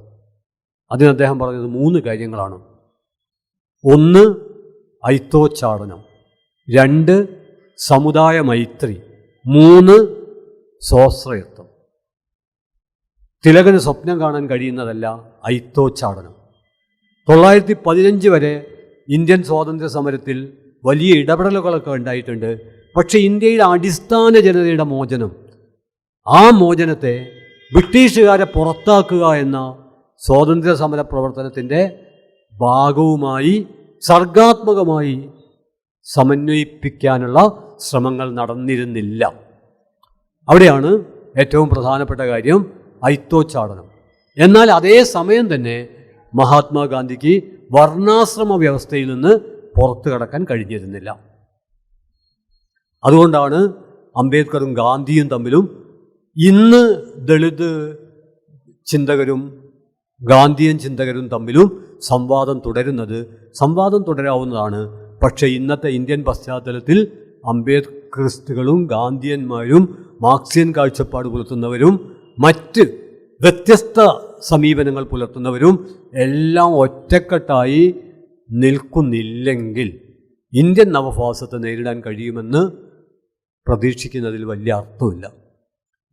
അതിന് അദ്ദേഹം പറഞ്ഞത് 3 കാര്യങ്ങളാണ്. 1 ഐത്തോച്ചാടനം, 2 സമുദായ മൈത്രി, 3 സ്വാശ്രയത്വം. തിലകന് സ്വപ്നം കാണാൻ കഴിയുന്നതല്ല ഐത്തോച്ചാടനം. 915 വരെ ഇന്ത്യൻ സ്വാതന്ത്ര്യ സമരത്തിൽ വലിയ ഇടപെടലുകളൊക്കെ ഉണ്ടായിട്ടുണ്ട്. പക്ഷേ ഇന്ത്യയുടെ അടിസ്ഥാന ജനതയുടെ മോചനം, ആ മോചനത്തെ ബ്രിട്ടീഷുകാരെ പുറത്താക്കുക എന്ന സ്വാതന്ത്ര്യ സമര പ്രവർത്തനത്തിൻ്റെ ഭാഗവുമായി സർഗാത്മകമായി സമന്വയിപ്പിക്കാനുള്ള ശ്രമങ്ങൾ നടന്നിരുന്നില്ല. അവിടെയാണ് ഏറ്റവും പ്രധാനപ്പെട്ട കാര്യം ഐത്തോച്ചാടനം. എന്നാൽ അതേ സമയം തന്നെ മഹാത്മാഗാന്ധിക്ക് വർണ്ണാശ്രമ വ്യവസ്ഥയിൽ നിന്ന് പുറത്തു കടക്കാൻ കഴിഞ്ഞിരുന്നില്ല. അതുകൊണ്ടാണ് അംബേദ്കറും ഗാന്ധിയും തമ്മിലും ഇന്ന് ദളിത് ചിന്തകരും ഗാന്ധിയൻ ചിന്തകരും തമ്മിലും സംവാദം തുടരുന്നത്. സംവാദം തുടരാവുന്നതാണ്. പക്ഷേ ഇന്നത്തെ ഇന്ത്യൻ പശ്ചാത്തലത്തിൽ അംബേദ്കറിസ്റ്റുകളും ഗാന്ധിയന്മാരും മാർക്സിയൻ കാഴ്ചപ്പാട് പുലർത്തുന്നവരും മറ്റ് വ്യത്യസ്ത സമീപനങ്ങൾ പുലർത്തുന്നവരും എല്ലാം ഒറ്റക്കെട്ടായി നിൽക്കുന്നില്ലെങ്കിൽ ഇന്ത്യൻ നവഭാസത്തെ നേരിടാൻ കഴിയുമെന്ന് പ്രതീക്ഷിക്കുന്നതിൽ വലിയ അർത്ഥമില്ല.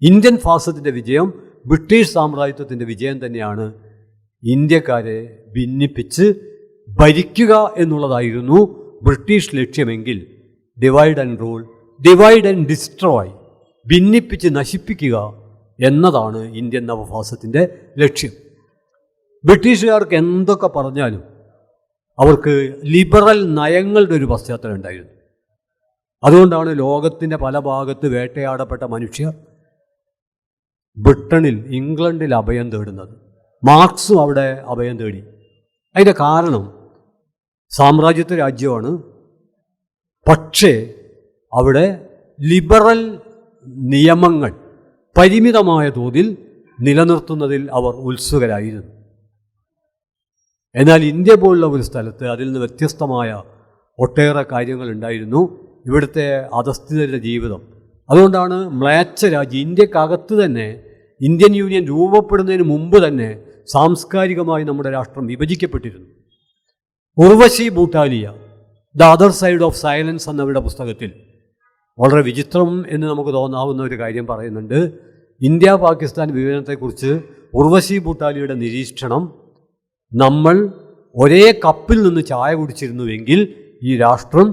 ഇന്ത്യൻ ഫാസത്തിൻ്റെ വിജയം ബ്രിട്ടീഷ് സാമ്രാജ്യത്വത്തിൻ്റെ വിജയം തന്നെയാണ്. ഇന്ത്യക്കാരെ ഭിന്നിപ്പിച്ച് ഭരിക്കുക എന്നുള്ളതായിരുന്നു ബ്രിട്ടീഷ് ലക്ഷ്യമെങ്കിൽ divide and rule, divide and destroy, ഭിന്നിപ്പിച്ച് നശിപ്പിക്കുക എന്നതാണ് ഇന്ത്യൻ നവഭാസത്തിൻ്റെ ലക്ഷ്യം. ബ്രിട്ടീഷുകാർക്ക് എന്തൊക്കെ പറഞ്ഞാലും അവർക്ക് ലിബറൽ നയങ്ങളുടെ ഒരു പശ്ചാത്തലം ഉണ്ടായിരുന്നു. അതുകൊണ്ടാണ് ലോകത്തിൻ്റെ പല ഭാഗത്ത് വേട്ടയാടപ്പെട്ട മനുഷ്യർ ബ്രിട്ടനിൽ, ഇംഗ്ലണ്ടിൽ അഭയം തേടുന്നത്. മാർക്സും അവിടെ അഭയം തേടി. അതിൻ്റെ കാരണം സാമ്രാജ്യത്വ രാജ്യമാണ്, പക്ഷേ അവിടെ ലിബറൽ നിയമങ്ങൾ പരിമിതമായ തോതിൽ നിലനിർത്തുന്നതിൽ അവർ ഉത്സുകരായിരുന്നു. എന്നാൽ ഇന്ത്യ പോലുള്ള ഒരു സ്ഥലത്ത് അതിൽ നിന്ന് വ്യത്യസ്തമായ ഒട്ടേറെ കാര്യങ്ങൾ ഉണ്ടായിരുന്നു. ഇവിടുത്തെ അധസ്ഥിതരുടെ ജീവിതം. അതുകൊണ്ടാണ് മ്ലേച്ഛ രാജ്യം, ഇന്ത്യക്കകത്ത് തന്നെ ഇന്ത്യൻ യൂണിയൻ രൂപപ്പെടുന്നതിന് മുമ്പ് തന്നെ സാംസ്കാരികമായി നമ്മുടെ രാഷ്ട്രം വിഭജിക്കപ്പെട്ടിരുന്നു. Urvashi Butalia the other side of silence എന്നവരുടെ പുസ്തകത്തിൽ വളരെ വിചിത്രം എന്ന് നമുക്ക് തോന്നാവുന്ന ഒരു കാര്യം പറയുന്നുണ്ട്. ഇന്ത്യ പാകിസ്ഥാൻ വിഭജനത്തെക്കുറിച്ച് ഉർവശി ഭൂട്ടാലിയുടെ നിരീക്ഷണം, നമ്മൾ ഒരേ കപ്പിൽ നിന്ന് ചായ കുടിച്ചിരുന്നുവെങ്കിൽ ഈ രാഷ്ട്രം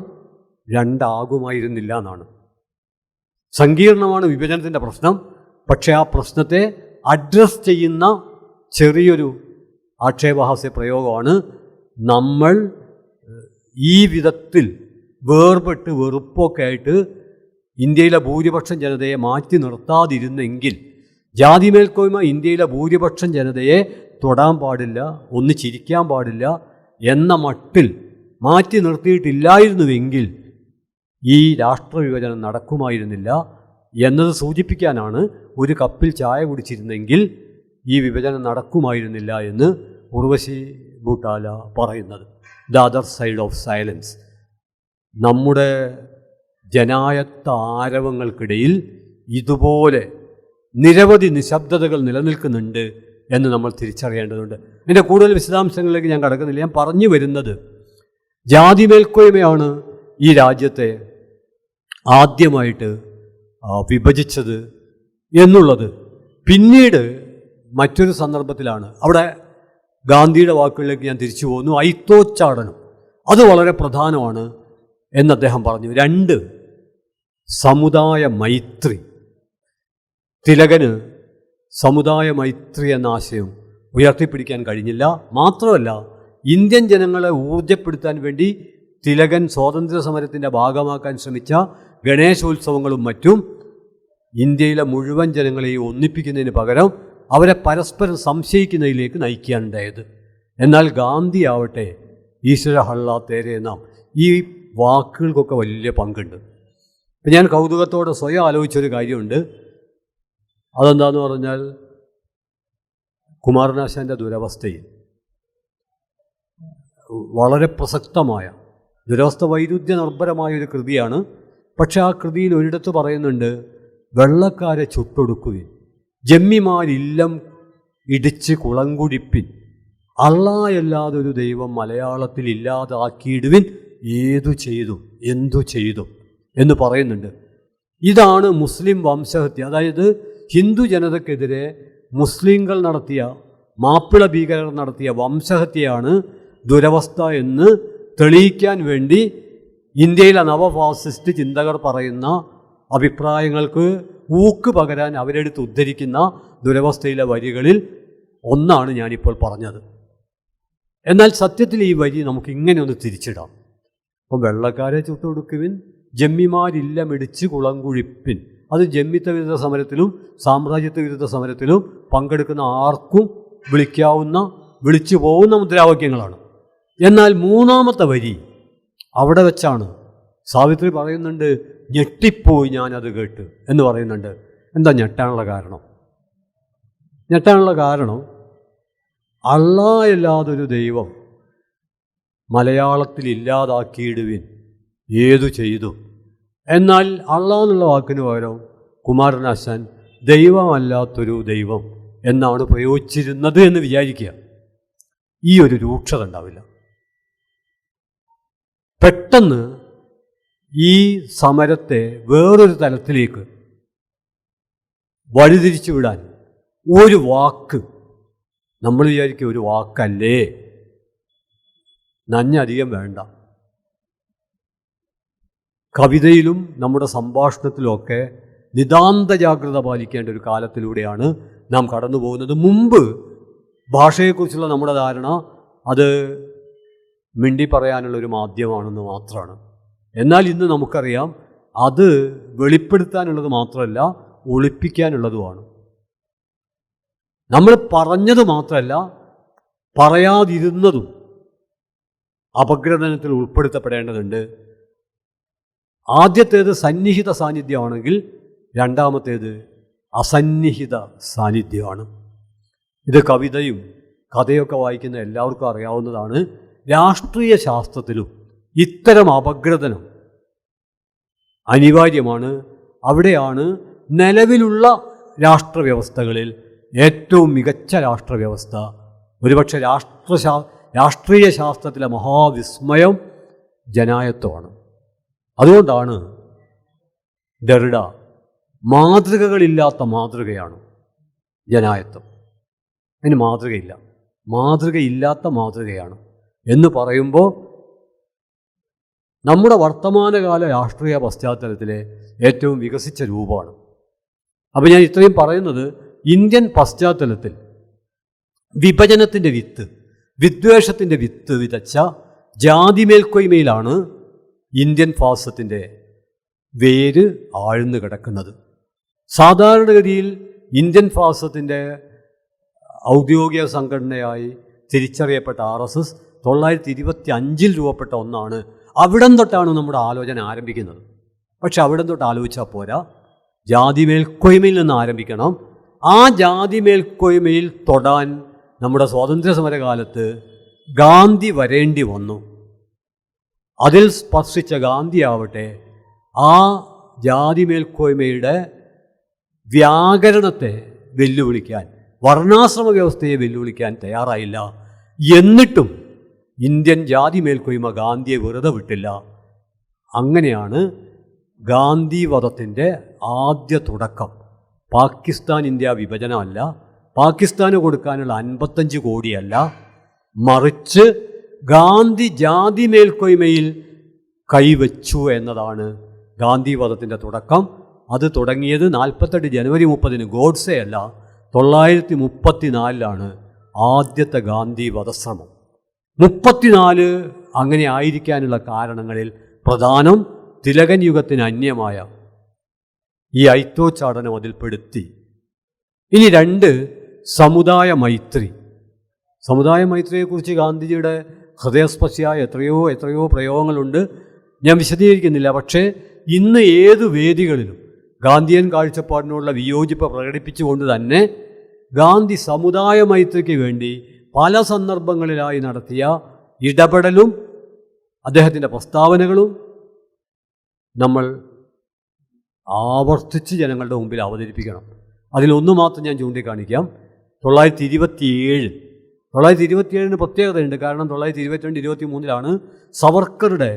രണ്ടാകുമായിരുന്നില്ല എന്നാണ്. സങ്കീർണമാണ് വിഭജനത്തിൻ്റെ പ്രശ്നം. പക്ഷേ ആ പ്രശ്നത്തെ അഡ്രസ് ചെയ്യുന്ന ചെറിയൊരു ആക്ഷേപഹാസ്യ പ്രയോഗമാണ് നമ്മൾ ഈ വിധത്തിൽ വേർപെട്ട് വെറുപ്പൊക്കെ ആയിട്ട് ഇന്ത്യയിലെ ഭൂരിപക്ഷം ജനതയെ മാറ്റി നിർത്താതിരുന്നെങ്കിൽ, ജാതി മേൽക്കോയ്മ ഇന്ത്യയിലെ ഭൂരിപക്ഷം ജനതയെ തൊടാൻ പാടില്ല, ഒന്ന് ചിരിക്കാൻ പാടില്ല എന്ന മട്ടിൽ മാറ്റി നിർത്തിയിട്ടില്ലായിരുന്നുവെങ്കിൽ ഈ രാഷ്ട്രവിഭജനം നടക്കുമായിരുന്നില്ല എന്നത് സൂചിപ്പിക്കാനാണ് ഒരു കപ്പിൽ ചായ കുടിച്ചിരുന്നെങ്കിൽ ഈ വിഭജനം നടക്കുമായിരുന്നില്ല എന്ന് ഉർവശി ഭൂട്ടാല പറയുന്നത്. The other side of silence. നമ്മുടെ ജനായത്ത ആരവങ്ങൾക്കിടയിൽ ഇതുപോലെ നിരവധി നിശബ്ദതകൾ നിലനിൽക്കുന്നുണ്ട് എന്ന് നമ്മൾ തിരിച്ചറിയേണ്ടതുണ്ട്. ഇതിൻ്റെ കൂടുതൽ വിശദാംശങ്ങളിലേക്ക് ഞാൻ കടക്കുന്നില്ല. ഞാൻ പറഞ്ഞു വരുന്നത് ജാതി മേൽക്കോയ്മയാണ് ഈ രാജ്യത്തെ ആദ്യമായിട്ട് വിഭജിച്ചത് എന്നുള്ളത് പിന്നീട് മറ്റൊരു സന്ദർഭത്തിലാണ്. അവിടെ ഗാന്ധിയുടെ വാക്കുകളിലേക്ക് ഞാൻ തിരിച്ചു പോകുന്നു. ഐത്തോച്ചാടനം അത് വളരെ പ്രധാനമാണ് എന്ന് അദ്ദേഹം പറഞ്ഞു. 2 സമുദായ മൈത്രി. തിലകന് സമുദായ മൈത്രി എന്ന ആശയം ഉയർത്തിപ്പിടിക്കാൻ കഴിഞ്ഞില്ല. മാത്രമല്ല, ഇന്ത്യൻ ജനങ്ങളെ ഊർജപ്പെടുത്താൻ വേണ്ടി തിലകൻ സ്വാതന്ത്ര്യ സമരത്തിൻ്റെ ഭാഗമാക്കാൻ ശ്രമിച്ച ഗണേശോത്സവങ്ങളും മറ്റും ഇന്ത്യയിലെ മുഴുവൻ ജനങ്ങളെയും ഒന്നിപ്പിക്കുന്നതിന് പകരം അവരെ പരസ്പരം സംശയിക്കുന്നതിലേക്ക് നയിക്കാനുണ്ടായത്. എന്നാൽ ഗാന്ധി ആവട്ടെ, ഈശ്വര ഹള്ള തേരേ നാം, ഈ വാക്കുകൾക്കൊക്കെ വലിയ പങ്കുണ്ട്. ഇപ്പം ഞാൻ കൗതുകത്തോടെ സ്വയം ആലോചിച്ചൊരു കാര്യമുണ്ട്. അതെന്താന്ന് പറഞ്ഞാൽ കുമാരനാശാൻ്റെ ദുരവസ്ഥയിൽ വളരെ പ്രസക്തമായ ദുരവസ്ഥ വൈരുദ്ധ്യ നിർഭരമായൊരു കൃതിയാണ്. പക്ഷെ ആ കൃതിയിൽ ഒരിടത്ത് പറയുന്നുണ്ട്, വെള്ളക്കാരെ ചുട്ടൊടുക്കുവിൻ, ജമ്മിമാരില്ലം ഇടിച്ച് കുളങ്കുടിപ്പിൻ, അല്ലായല്ലാതൊരു ദൈവം മലയാളത്തിൽ ഇല്ലാതാക്കിയിടുവിൻ, ഏതു ചെയ്തു എന്തു ചെയ്തു എന്ന് പറയുന്നുണ്ട്. ഇതാണ് മുസ്ലിം വംശഹത്യ. അതായത് ഹിന്ദു ജനതയ്ക്കെതിരെ മുസ്ലിങ്ങൾ നടത്തിയ, മാപ്പിള ഭീകരർ നടത്തിയ വംശഹത്യയാണ് ദുരവസ്ഥ എന്ന് തെളിയിക്കാൻ വേണ്ടി ഇന്ത്യയിലെ നവഫാസിസ്റ്റ് ചിന്തകർ പറയുന്ന അഭിപ്രായങ്ങൾക്ക് ഊക്ക് പകരാൻ അവരെടുത്ത് ഉദ്ധരിക്കുന്ന ദുരവസ്ഥയിലെ വരികളിൽ ഒന്നാണ് ഞാനിപ്പോൾ പറഞ്ഞത്. എന്നാൽ സത്യത്തിൽ ഈ വരി നമുക്ക് ഇങ്ങനെ ഒന്ന് തിരിച്ചിടാം. അപ്പം വെള്ളക്കാരെ ചുട്ടൊടുക്കുവിൻ, ജമ്മിമാരില്ലമിടിച്ച് കുളംകുഴിപ്പിൻ. അത് ജമ്മിത്വ വിരുദ്ധ സമരത്തിലും സാമ്രാജ്യത്വ വിരുദ്ധ സമരത്തിലും പങ്കെടുക്കുന്ന ആർക്കും വിളിച്ചു പോകുന്ന മുദ്രാവാക്യങ്ങളാണ്. എന്നാൽ മൂന്നാമത്തെ വരി അവിടെ വെച്ചാണ് സാവിത്രി പറയുന്നുണ്ട്, ഞെട്ടിപ്പോയി ഞാനത് കേട്ട് എന്ന് പറയുന്നുണ്ട്. എന്താ ഞെട്ടാനുള്ള കാരണം? ഞെട്ടാനുള്ള കാരണം അല്ലായല്ലാതൊരു ദൈവം മലയാളത്തിൽ ഇല്ലാതാക്കിയിടുവിൻ, ഏതു ചെയ്തു. എന്നാൽ അള്ളാ എന്നുള്ള വാക്കിന് പകരം കുമാരനാശാൻ ദൈവമല്ലാത്തൊരു ദൈവം എന്നാണ് പ്രയോഗിച്ചിരുന്നത് എന്ന് വിചാരിക്കുക. ഈ ഒരു രൂക്ഷത ഉണ്ടാവില്ല. പെട്ടെന്ന് ഈ സമരത്തെ വേറൊരു തലത്തിലേക്ക് വഴിതിരിച്ചു വിടാൻ ഒരു വാക്ക്, നമ്മൾ വിചാരിക്കുക ഒരു വാക്കല്ലേ, നഞ്ഞധികം വേണ്ട. കവിതയിലും നമ്മുടെ സംഭാഷണത്തിലുമൊക്കെ നിതാന്ത ജാഗ്രത പാലിക്കേണ്ട ഒരു കാലത്തിലൂടെയാണ് നാം കടന്നു പോകുന്നത്. മുമ്പ് ഭാഷയെക്കുറിച്ചുള്ള നമ്മുടെ ധാരണ അത് മിണ്ടി പറയാനുള്ളൊരു മാധ്യമമാണെന്ന് മാത്രമാണ്. എന്നാൽ ഇന്ന് നമുക്കറിയാം അത് വെളിപ്പെടുത്താനുള്ളത് മാത്രമല്ല, ഒളിപ്പിക്കാനുള്ളതുമാണ്. നമ്മൾ പറഞ്ഞത് മാത്രമല്ല, പറയാതിരുന്നതും അപഗ്രഥനത്തിൽ ഉൾപ്പെടുത്തപ്പെടേണ്ടതുണ്ട്. ആദ്യത്തേത് സന്നിഹിത സാന്നിധ്യമാണെങ്കിൽ രണ്ടാമത്തേത് അസന്നിഹിത സാന്നിധ്യമാണ്. ഇത് കവിതയും കഥയൊക്കെ വായിക്കുന്ന എല്ലാവർക്കും അറിയാവുന്നതാണ്. രാഷ്ട്രീയ ശാസ്ത്രത്തിലും ഇത്തരം അപഗ്രഥനം അനിവാര്യമാണ്. അവിടെയാണ് നിലവിലുള്ള രാഷ്ട്രവ്യവസ്ഥകളിൽ ഏറ്റവും മികച്ച രാഷ്ട്രവ്യവസ്ഥ, ഒരുപക്ഷെ രാഷ്ട്രീയ ശാസ്ത്രത്തിലെ മഹാവിസ്മയം ജനായത്വമാണ്. അതുകൊണ്ടാണ് ഡെറിഡ മാതൃകകളില്ലാത്ത മാതൃകയാണ് ജനായത്വം. അതിന് മാതൃകയില്ല, മാതൃകയില്ലാത്ത മാതൃകയാണ് എന്ന് പറയുമ്പോൾ നമ്മുടെ വർത്തമാനകാല രാഷ്ട്രീയ പശ്ചാത്തലത്തിലെ ഏറ്റവും വികസിച്ച രൂപമാണ്. അപ്പോൾ ഞാൻ ഇത്രയും പറയുന്നത്, ഇന്ത്യൻ പശ്ചാത്തലത്തിൽ വിഭജനത്തിൻ്റെ വിത്ത്, വിദ്വേഷത്തിൻ്റെ വിത്ത് വിതച്ച ജാതി മേൽക്കൊയ്മയിലാണ് ഇന്ത്യൻ ഫാസിസത്തിൻ്റെ വേര് ആഴ്ന്നു കിടക്കുന്നത്. സാധാരണഗതിയിൽ ഇന്ത്യൻ ഫാസിസത്തിൻ്റെ ഔദ്യോഗിക സംഘടനയായി തിരിച്ചറിയപ്പെട്ട RSS 1925 രൂപപ്പെട്ട ഒന്നാണ്. അവിടം തൊട്ടാണ് നമ്മുടെ ആലോചന ആരംഭിക്കുന്നത്. പക്ഷെ അവിടം തൊട്ട് ആലോചിച്ചാൽ പോരാ, ജാതി മേൽക്കൊയ്മയിൽ നിന്ന് ആരംഭിക്കണം. ആ ജാതി മേൽക്കൊയ്മയിൽ തൊടാൻ നമ്മുടെ സ്വാതന്ത്ര്യ സമരകാലത്ത് ഗാന്ധി വരേണ്ടി വന്നു. അതിൽ സ്പർശിച്ച ഗാന്ധി ആവട്ടെ ആ ജാതി മേൽക്കോയ്മയുടെ വ്യാകരണത്തെ വെല്ലുവിളിക്കാൻ, വർണ്ണാശ്രമ വ്യവസ്ഥയെ വെല്ലുവിളിക്കാൻ തയ്യാറായില്ല. എന്നിട്ടും ഇന്ത്യൻ ജാതി മേൽക്കോയ്മ ഗാന്ധിയെ വെറുതെ വിട്ടില്ല. അങ്ങനെയാണ് ഗാന്ധിവധത്തിൻ്റെ ആദ്യ തുടക്കം. പാകിസ്ഥാൻ ഇന്ത്യ വിഭജനമല്ല, പാകിസ്ഥാന് കൊടുക്കാനുള്ള 55 കോടിയല്ല, മറിച്ച് ഗാന്ധി ജാതി മേൽക്കൊയ്മയിൽ കൈവച്ചു എന്നതാണ് ഗാന്ധിവധത്തിൻ്റെ തുടക്കം. അത് തുടങ്ങിയത് 48 ജനുവരി 30 ഗോഡ്സെ അല്ല, 1934 ആദ്യത്തെ ഗാന്ധി വധശ്രമം. 34 അങ്ങനെ ആയിരിക്കാനുള്ള കാരണങ്ങളിൽ പ്രധാനം തിലകൻ യുഗത്തിന് അന്യമായ ഈ ഐത്തോച്ചാടനം അതിൽപ്പെടുത്തി. ഇനി 2, സമുദായ മൈത്രി. സമുദായ മൈത്രിയെക്കുറിച്ച് ഗാന്ധിജിയുടെ ഹൃദയസ്പർശിയായ എത്രയോ പ്രയോഗങ്ങളുണ്ട്. ഞാൻ വിശദീകരിക്കുന്നില്ല. പക്ഷേ ഇന്ന് ഏത് വേദികളിലും ഗാന്ധിയൻ കാഴ്ചപ്പാടിനോടുള്ള വിയോജിപ്പ് പ്രകടിപ്പിച്ചുകൊണ്ട് തന്നെ ഗാന്ധി സമുദായ മൈത്രിക്ക് വേണ്ടി പല സന്ദർഭങ്ങളിലായി നടത്തിയ ഇടപെടലും അദ്ദേഹത്തിൻ്റെ പ്രസ്താവനകളും നമ്മൾ ആവർത്തിച്ച് ജനങ്ങളുടെ മുമ്പിൽ അവതരിപ്പിക്കണം. അതിലൊന്നു മാത്രം ഞാൻ ചൂണ്ടിക്കാണിക്കാം. 1927 പ്രത്യേകതയുണ്ട്. കാരണം 1922-23 സവർക്കറുടെ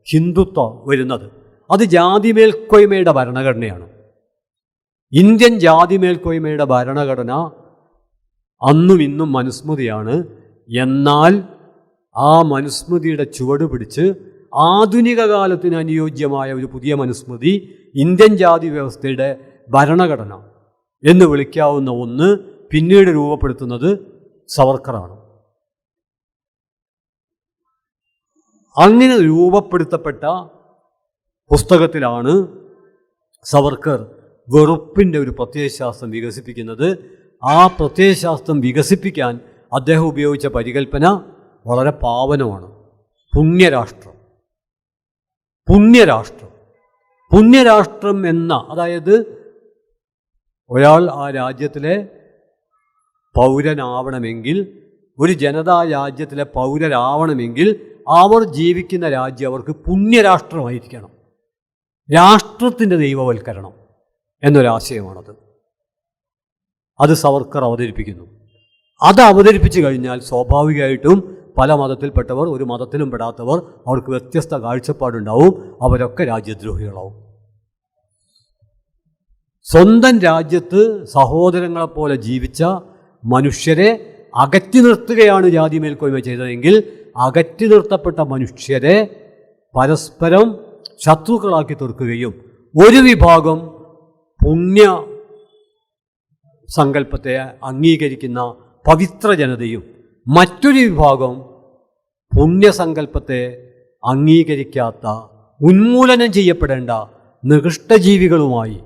ഹിന്ദുത്വം വരുന്നത്. അത് ജാതി മേൽക്കോയ്മയുടെ ഭരണഘടനയാണ്. ഇന്ത്യൻ ജാതി മേൽക്കോയ്മയുടെ ഭരണഘടന അന്നും ഇന്നും മനുസ്മൃതിയാണ്. എന്നാൽ ആ മനുസ്മൃതിയുടെ ചുവട് പിടിച്ച് ആധുനിക കാലത്തിന് അനുയോജ്യമായ ഒരു പുതിയ മനുസ്മൃതി, ഇന്ത്യൻ ജാതി വ്യവസ്ഥയുടെ ഭരണഘടന എന്ന് വിളിക്കാവുന്ന ഒന്ന് പിന്നീട് രൂപപ്പെടുത്തുന്നത് സവർക്കറാണ്. അങ്ങനെ രൂപപ്പെടുത്തപ്പെട്ട പുസ്തകത്തിലാണ് സവർക്കർ വെറുപ്പിൻ്റെ ഒരു പ്രത്യയശാസ്ത്രം വികസിപ്പിക്കുന്നത്. ആ പ്രത്യയശാസ്ത്രം വികസിപ്പിക്കാൻ അദ്ദേഹം ഉപയോഗിച്ച പരികൽപ്പന വളരെ പാവനമാണ്. പുണ്യരാഷ്ട്രം. പുണ്യരാഷ്ട്രം എന്ന, അതായത് ഒരാൾ ആ രാജ്യത്തിലെ പൗരനാവണമെങ്കിൽ, ഒരു ജനത ആ രാജ്യത്തിലെ പൗരരാവണമെങ്കിൽ അവർ ജീവിക്കുന്ന രാജ്യം അവർക്ക് പുണ്യരാഷ്ട്രമായിരിക്കണം. രാഷ്ട്രത്തിൻ്റെ ദൈവവൽക്കരണം എന്നൊരാശയമാണത്. അത് സവർക്കർ അവതരിപ്പിക്കുന്നു. അത് അവതരിപ്പിച്ചു കഴിഞ്ഞാൽ സ്വാഭാവികമായിട്ടും പല മതത്തിൽപ്പെട്ടവർ, ഒരു മതത്തിലും പെടാത്തവർ, അവർക്ക് വ്യത്യസ്ത കാഴ്ചപ്പാടുണ്ടാവും. അവരൊക്കെ രാജ്യദ്രോഹികളാവും. സ്വന്തം രാജ്യത്ത് സഹോദരങ്ങളെപ്പോലെ ജീവിച്ച മനുഷ്യരെ അകറ്റി നിർത്തുകയാണ് ജാതി മേൽക്കോയ്മ ചെയ്തതെങ്കിൽ, അകറ്റി നിർത്തപ്പെട്ട മനുഷ്യരെ പരസ്പരം ശത്രുക്കളാക്കി തീർക്കുകയും ഒരു വിഭാഗം പുണ്യ സങ്കല്പത്തെ അംഗീകരിക്കുന്ന പവിത്ര ജനതയും മറ്റൊരു വിഭാഗം പുണ്യസങ്കല്പത്തെ അംഗീകരിക്കാത്ത, ഉന്മൂലനം ചെയ്യപ്പെടേണ്ട നികൃഷ്ടജീവികളുമായി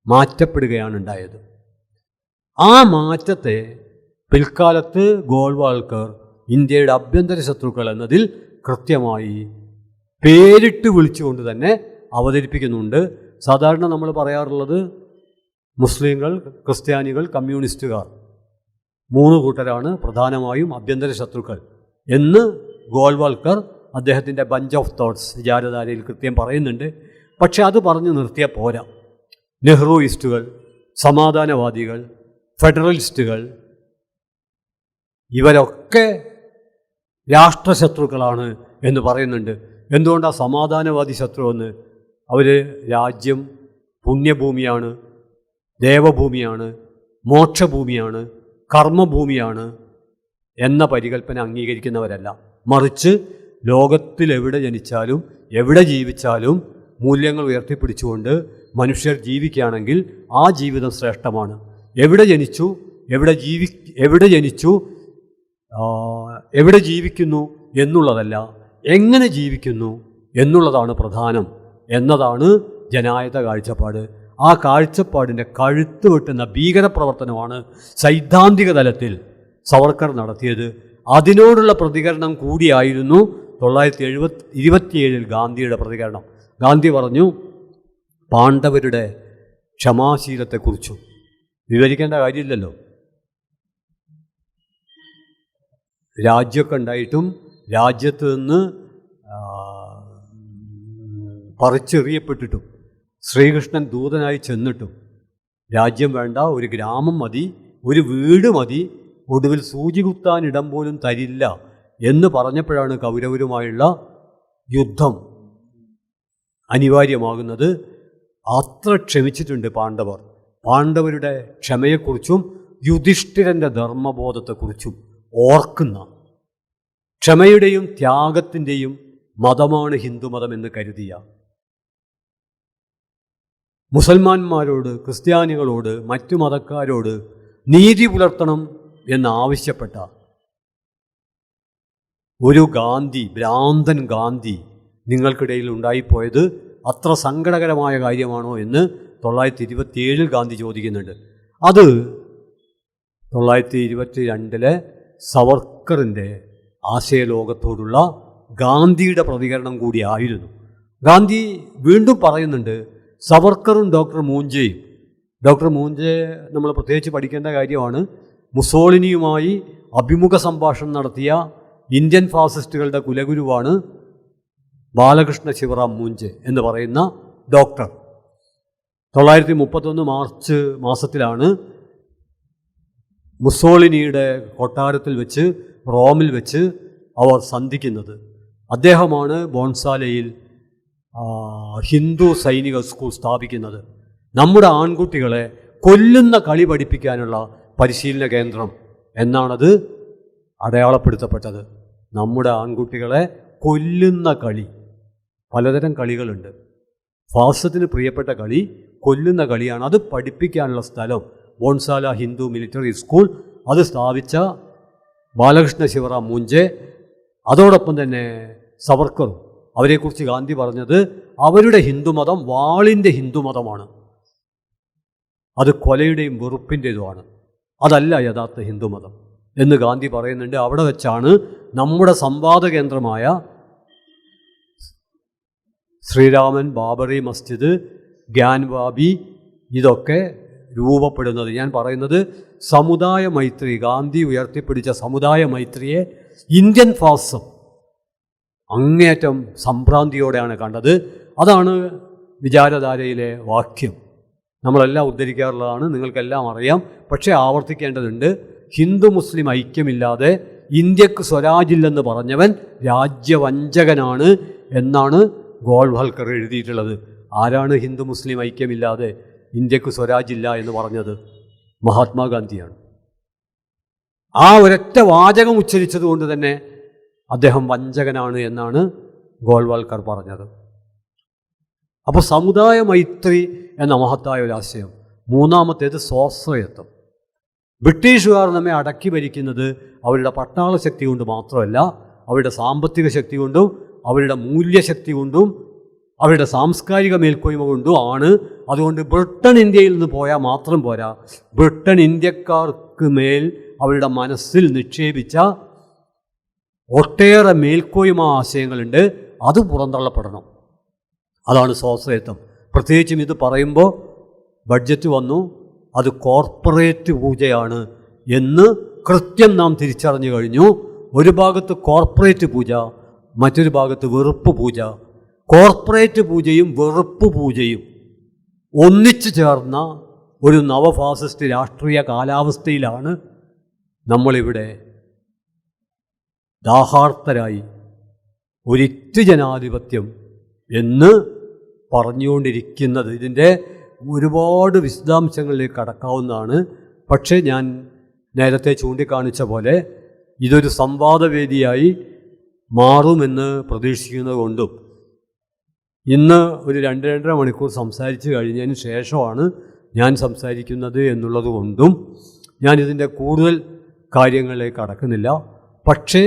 മാറ്റപ്പെടുകയാണ് ഉണ്ടായത്. ആ മാറ്റത്തെ പിൽക്കാലത്ത് ഗോൾവാൾക്കർ ഇന്ത്യയുടെ ആഭ്യന്തര ശത്രുക്കൾ എന്നതിൽ കൃത്യമായി പേരിട്ട് വിളിച്ചുകൊണ്ട് തന്നെ അവതരിപ്പിക്കുന്നുണ്ട്. സാധാരണ നമ്മൾ പറയാറുള്ളത് മുസ്ലിങ്ങൾ, ക്രിസ്ത്യാനികൾ, കമ്മ്യൂണിസ്റ്റുകാർ, 3 കൂട്ടരാണ് പ്രധാനമായും ആഭ്യന്തര ശത്രുക്കൾ എന്ന് ഗോൾവാൾക്കർ അദ്ദേഹത്തിൻ്റെ ബഞ്ച് ഓഫ് തോട്ട്സ് വിചാരധാരയിൽ കൃത്യം പറയുന്നുണ്ട്. പക്ഷെ അത് പറഞ്ഞു നിർത്തിയാൽ പോരാ. നെഹ്റുയിസ്റ്റുകൾ, സമാധാനവാദികൾ, ഫെഡറലിസ്റ്റുകൾ, ഇവരൊക്കെ രാഷ്ട്രശത്രുക്കളാണ് എന്ന് പറയുന്നുണ്ട്. എന്തുകൊണ്ടാണ് സമാധാനവാദി ശത്രുവെന്ന്? അവർ രാജ്യം പുണ്യഭൂമിയാണ്, ദേവഭൂമിയാണ്, മോക്ഷഭൂമിയാണ്, കർമ്മഭൂമിയാണ് എന്ന പരികൽപ്പന അംഗീകരിക്കുന്നവരല്ല. മറിച്ച് ലോകത്തിൽ എവിടെ ജനിച്ചാലും എവിടെ ജീവിച്ചാലും മൂല്യങ്ങൾ ഉയർത്തിപ്പിടിച്ചുകൊണ്ട് മനുഷ്യർ ജീവിക്കുകയാണെങ്കിൽ ആ ജീവിതം ശ്രേഷ്ഠമാണ്. എവിടെ ജനിച്ചു, എവിടെ ജീവിക്കുന്നു എന്നുള്ളതല്ല, എങ്ങനെ ജീവിക്കുന്നു എന്നുള്ളതാണ് പ്രധാനം എന്നതാണ് ജനായത കാഴ്ചപ്പാട്. ആ കാഴ്ചപ്പാടിൻ്റെ കഴുത്ത് വെട്ടുന്ന ഭീകരപ്രവർത്തനമാണ് സൈദ്ധാന്തിക തലത്തിൽ സവർക്കർ നടത്തിയത്. അതിനോടുള്ള പ്രതികരണം കൂടിയായിരുന്നു 1927 ഗാന്ധിയുടെ പ്രതികരണം. ഗാന്ധി പറഞ്ഞു, പാണ്ഡവരുടെ ക്ഷമാശീലത്തെക്കുറിച്ചും വിവരിക്കേണ്ട കാര്യമില്ലല്ലോ. രാജ്യമൊക്കെ ഉണ്ടായിട്ടും രാജ്യത്ത് നിന്ന് പറിച്ചെറിയപ്പെട്ടിട്ടും ശ്രീകൃഷ്ണൻ ദൂതനായി ചെന്നിട്ടും രാജ്യം വേണ്ട, ഒരു ഗ്രാമം മതി, ഒരു വീട് മതി, ഒടുവിൽ സൂചി കുത്താൻ ഇടം പോലും തരില്ല എന്ന് പറഞ്ഞപ്പോഴാണ് കൗരവരുമായുള്ള യുദ്ധം അനിവാര്യമാകുന്നത്. അത്ര ക്ഷമിച്ചിട്ടുണ്ട് പാണ്ഡവർ. പാണ്ഡവരുടെ ക്ഷമയെക്കുറിച്ചും യുധിഷ്ഠിരൻ്റെ ധർമ്മബോധത്തെക്കുറിച്ചും ഓർക്കുന്ന, ക്ഷമയുടെയും ത്യാഗത്തിൻ്റെയും മതമാണ് ഹിന്ദുമതം എന്ന് കരുതിയ, മുസൽമാന്മാരോട്, ക്രിസ്ത്യാനികളോട്, മറ്റു മതക്കാരോട് നീതി പുലർത്തണം എന്നാവശ്യപ്പെട്ട ഒരു ഗാന്ധി, ഭ്രാന്തൻ ഗാന്ധി നിങ്ങൾക്കിടയിൽ ഉണ്ടായിപ്പോയത് അത്ര സങ്കടകരമായ കാര്യമാണോ എന്ന് 1927 ഗാന്ധി ചോദിക്കുന്നുണ്ട്. അത് 1922 സവർക്കറിൻ്റെ ആശയലോകത്തോടുള്ള ഗാന്ധിയുടെ പ്രതികരണം കൂടിയായിരുന്നു. ഗാന്ധി വീണ്ടും പറയുന്നുണ്ട്, സവർക്കറും ഡോക്ടർ മൂഞ്ചെ നമ്മൾ പ്രത്യേകിച്ച് പഠിക്കേണ്ട കാര്യമാണ്. മുസോളിനിയുമായി അഭിമുഖ സംഭാഷണം നടത്തിയ ഇന്ത്യൻ ഫാസിസ്റ്റുകളുടെ കുലഗുരുവാണ് ബാലകൃഷ്ണ ശിവറാം മൂഞ്ചെ എന്ന് പറയുന്ന ഡോക്ടർ. 1931 മാർച്ച് മാസത്തിലാണ് മുസോളിനിയുടെ കൊട്ടാരത്തിൽ വെച്ച്, റോമിൽ വെച്ച് അവർ സന്ധിക്കുന്നത്. അദ്ദേഹമാണ് ബോൺസാലയിൽ ഹിന്ദു സൈനിക സ്കൂൾ സ്ഥാപിക്കുന്നത്. നമ്മുടെ ആൺകുട്ടികളെ കൊല്ലുന്ന കളി പഠിപ്പിക്കാനുള്ള പരിശീലന കേന്ദ്രം എന്നാണത് അടയാളപ്പെടുത്തപ്പെട്ടത്. നമ്മുടെ ആൺകുട്ടികളെ കൊല്ലുന്ന കളി, പലതരം കളികളുണ്ട്. ഫാസിസത്തിന് പ്രിയപ്പെട്ട കളി കൊല്ലുന്ന കളിയാണ്. അത് പഠിപ്പിക്കാനുള്ള സ്ഥലം ബോൺസാല ഹിന്ദു മിലിറ്ററി സ്കൂൾ, അത് സ്ഥാപിച്ച ബാലകൃഷ്ണ ശിവറാം മൂഞ്ചെ, അതോടൊപ്പം തന്നെ സവർക്കറും. അവരെക്കുറിച്ച് ഗാന്ധി പറഞ്ഞത്, അവരുടെ ഹിന്ദുമതം വാളിൻ്റെ ഹിന്ദുമതമാണ്, അത് കൊലയുടെയും വെറുപ്പിൻ്റേതുമാണ്, അതല്ല യഥാർത്ഥ ഹിന്ദുമതം എന്ന് ഗാന്ധി പറയുന്നുണ്ട്. അവിടെ വെച്ചാണ് നമ്മുടെ സംവാദ കേന്ദ്രമായ ശ്രീരാമൻ, ബാബറി മസ്ജിദ്, ഗ്യാൻവാബി ഇതൊക്കെ രൂപപ്പെടുന്നത്. ഞാൻ പറയുന്നത് സമുദായ മൈത്രി, ഗാന്ധി ഉയർത്തിപ്പിടിച്ച സമുദായ മൈത്രിയെ ഇന്ത്യൻ ഫാസിസം അങ്ങേയറ്റം സംഭ്രാന്തിയോടെയാണ് കണ്ടത്. അതാണ് വിചാരധാരയിലെ വാക്യം. നമ്മളെല്ലാം ഉദ്ധരിക്കാറുള്ളതാണ്, നിങ്ങൾക്കെല്ലാം അറിയാം. പക്ഷേ ആവർത്തിക്കേണ്ടതുണ്ട്. ഹിന്ദു മുസ്ലിം ഐക്യമില്ലാതെ ഇന്ത്യക്ക് സ്വരാജില്ലെന്ന് പറഞ്ഞവൻ രാജ്യവഞ്ചകനാണ് എന്നാണ് ഗോൾവൽക്കർ എഴുതിയിട്ടുള്ളത്. ആരാണ് ഹിന്ദു മുസ്ലിം ഐക്യമില്ലാതെ ഇന്ത്യക്ക് സ്വരാജില്ല എന്ന് പറഞ്ഞത്? മഹാത്മാഗാന്ധിയാണ്. ആ ഒരൊറ്റ വാചകം ഉച്ചരിച്ചതുകൊണ്ട് തന്നെ അദ്ദേഹം വഞ്ചകനാണ് എന്നാണ് ഗോൾവൽക്കർ പറഞ്ഞത്. അപ്പോൾ സമുദായ മൈത്രി എന്ന മഹത്തായ ഒരാശയം. മൂന്നാമത്തേത് സ്വാശ്രയത്വം. ബ്രിട്ടീഷുകാർ നമ്മെ അടക്കി ഭരിക്കുന്നത് അവരുടെ പട്ടാള ശക്തി കൊണ്ട് മാത്രമല്ല, അവരുടെ സാമ്പത്തിക ശക്തി കൊണ്ടും അവരുടെ മൂല്യശക്തി കൊണ്ടും അവരുടെ സാംസ്കാരിക മേൽക്കോയ്മ കൊണ്ടും ആണ്. അതുകൊണ്ട് ബ്രിട്ടൻ ഇന്ത്യയിൽ നിന്ന് പോയാൽ മാത്രം പോരാ, ബ്രിട്ടൻ ഇന്ത്യക്കാർക്ക് മേൽ അവരുടെ മനസ്സിൽ നിക്ഷേപിച്ച ഒട്ടേറെ മേൽക്കോയ്മ ആശയങ്ങളുണ്ട്, അത് പുറന്തള്ളപ്പെടണം. അതാണ് സ്വാശ്രയത്വം. പ്രത്യേകിച്ചും ഇത് പറയുമ്പോൾ ബഡ്ജറ്റ് വന്നു, അത് കോർപ്പറേറ്റ് പൂജയാണ് എന്ന് കൃത്യം നാം തിരിച്ചറിഞ്ഞു കഴിഞ്ഞു. ഒരു ഭാഗത്ത് കോർപ്പറേറ്റ് പൂജ, മറ്റൊരു ഭാഗത്ത് വെറുപ്പ് പൂജ. കോർപ്പറേറ്റ് പൂജയും വെറുപ്പ് പൂജയും ഒന്നിച്ചു ചേർന്ന ഒരു നവഫാസിസ്റ്റ് രാഷ്ട്രീയ കാലാവസ്ഥയിലാണ് നമ്മളിവിടെ ദാഹാർത്തരായി ഒരിറ്റ് ജനാധിപത്യം എന്ന് പറഞ്ഞുകൊണ്ടിരിക്കുന്നത്. ഇതിൻ്റെ ഒരുപാട് വിശദാംശങ്ങളിലേക്ക് കടക്കാവുന്നതാണ്. പക്ഷേ ഞാൻ നേരത്തെ ചൂണ്ടിക്കാണിച്ച പോലെ ഇതൊരു സംവാദവേദിയായി മാറുമെന്ന് പ്രതീക്ഷിക്കുന്നത് കൊണ്ടും ഇന്ന് ഒരു 2-2.5 മണിക്കൂർ സംസാരിച്ച് കഴിഞ്ഞതിന് ശേഷമാണ് ഞാൻ സംസാരിക്കുന്നത് എന്നുള്ളത് കൊണ്ടും ഞാനിതിൻ്റെ കൂടുതൽ കാര്യങ്ങളിലേക്ക് കടക്കുന്നില്ല. പക്ഷേ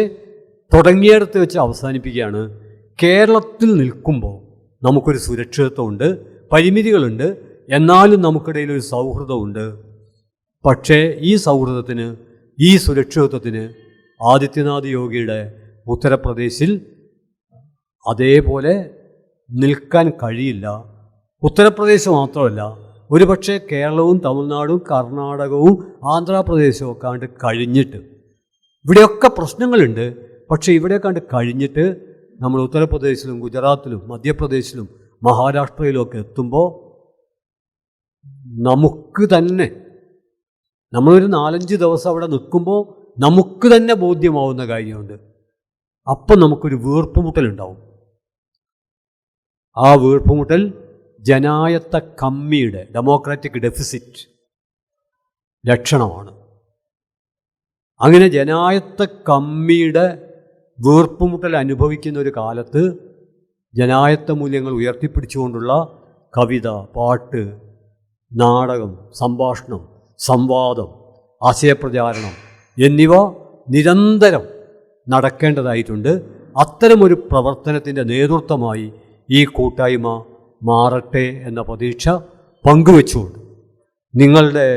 തുടങ്ങിയിടത്ത് വെച്ച് അവസാനിപ്പിക്കുകയാണ്. കേരളത്തിൽ നിൽക്കുമ്പോൾ നമുക്കൊരു സുരക്ഷിതത്വമുണ്ട്, പരിമിതികളുണ്ട്, എന്നാലും നമുക്കിടയിലൊരു സൗഹൃദമുണ്ട്. പക്ഷേ ഈ സൗഹൃദത്തിന്, ഈ സുരക്ഷിതത്വത്തിന് ആദിത്യനാഥ് യോഗിയുടെ ഉത്തർപ്രദേശിൽ അതേപോലെ നിൽക്കാൻ കഴിയില്ല. ഉത്തർപ്രദേശ് മാത്രമല്ല, ഒരുപക്ഷെ കേരളവും തമിഴ്നാടും കർണാടകവും ആന്ധ്രാപ്രദേശവും ഒക്കെ കണ്ട് കഴിഞ്ഞിട്ട്, ഇവിടെയൊക്കെ പ്രശ്നങ്ങളുണ്ട്, പക്ഷേ ഇവിടെ കണ്ട് കഴിഞ്ഞിട്ട് നമ്മൾ ഉത്തർപ്രദേശിലും ഗുജറാത്തിലും മധ്യപ്രദേശിലും മഹാരാഷ്ട്രയിലും ഒക്കെ എത്തുമ്പോൾ നമുക്ക് തന്നെ, നമ്മളൊരു 4-5 ദിവസം അവിടെ നിൽക്കുമ്പോൾ നമുക്ക് തന്നെ ബോധ്യമാവുന്ന കാര്യമുണ്ട്. അപ്പം നമുക്കൊരു വീർപ്പുമുട്ടലുണ്ടാവും. ആ വീർപ്പുമുട്ടൽ ജനായത്ത കമ്മിയുടെ, ഡെമോക്രാറ്റിക് ഡെഫിസിറ്റ് ലക്ഷണമാണ്. അങ്ങനെ ജനായത്ത കമ്മിയുടെ വീർപ്പുമുട്ടൽ അനുഭവിക്കുന്ന ഒരു കാലത്ത് ജനായത്ത മൂല്യങ്ങൾ ഉയർത്തിപ്പിടിച്ചുകൊണ്ടുള്ള കവിത, പാട്ട്, നാടകം, സംഭാഷണം, സംവാദം, ആശയപ്രചാരണം എന്നിവ നിരന്തരം നടക്കേണ്ടതായിട്ടുണ്ട്. അത്തരമൊരു പ്രവർത്തനത്തിൻ്റെ നേതൃത്വമായി ഈ കൂട്ടായ്മ മാറട്ടെ എന്ന പ്രതീക്ഷ പങ്കുവെച്ചുകൊണ്ട് നിങ്ങളുടെ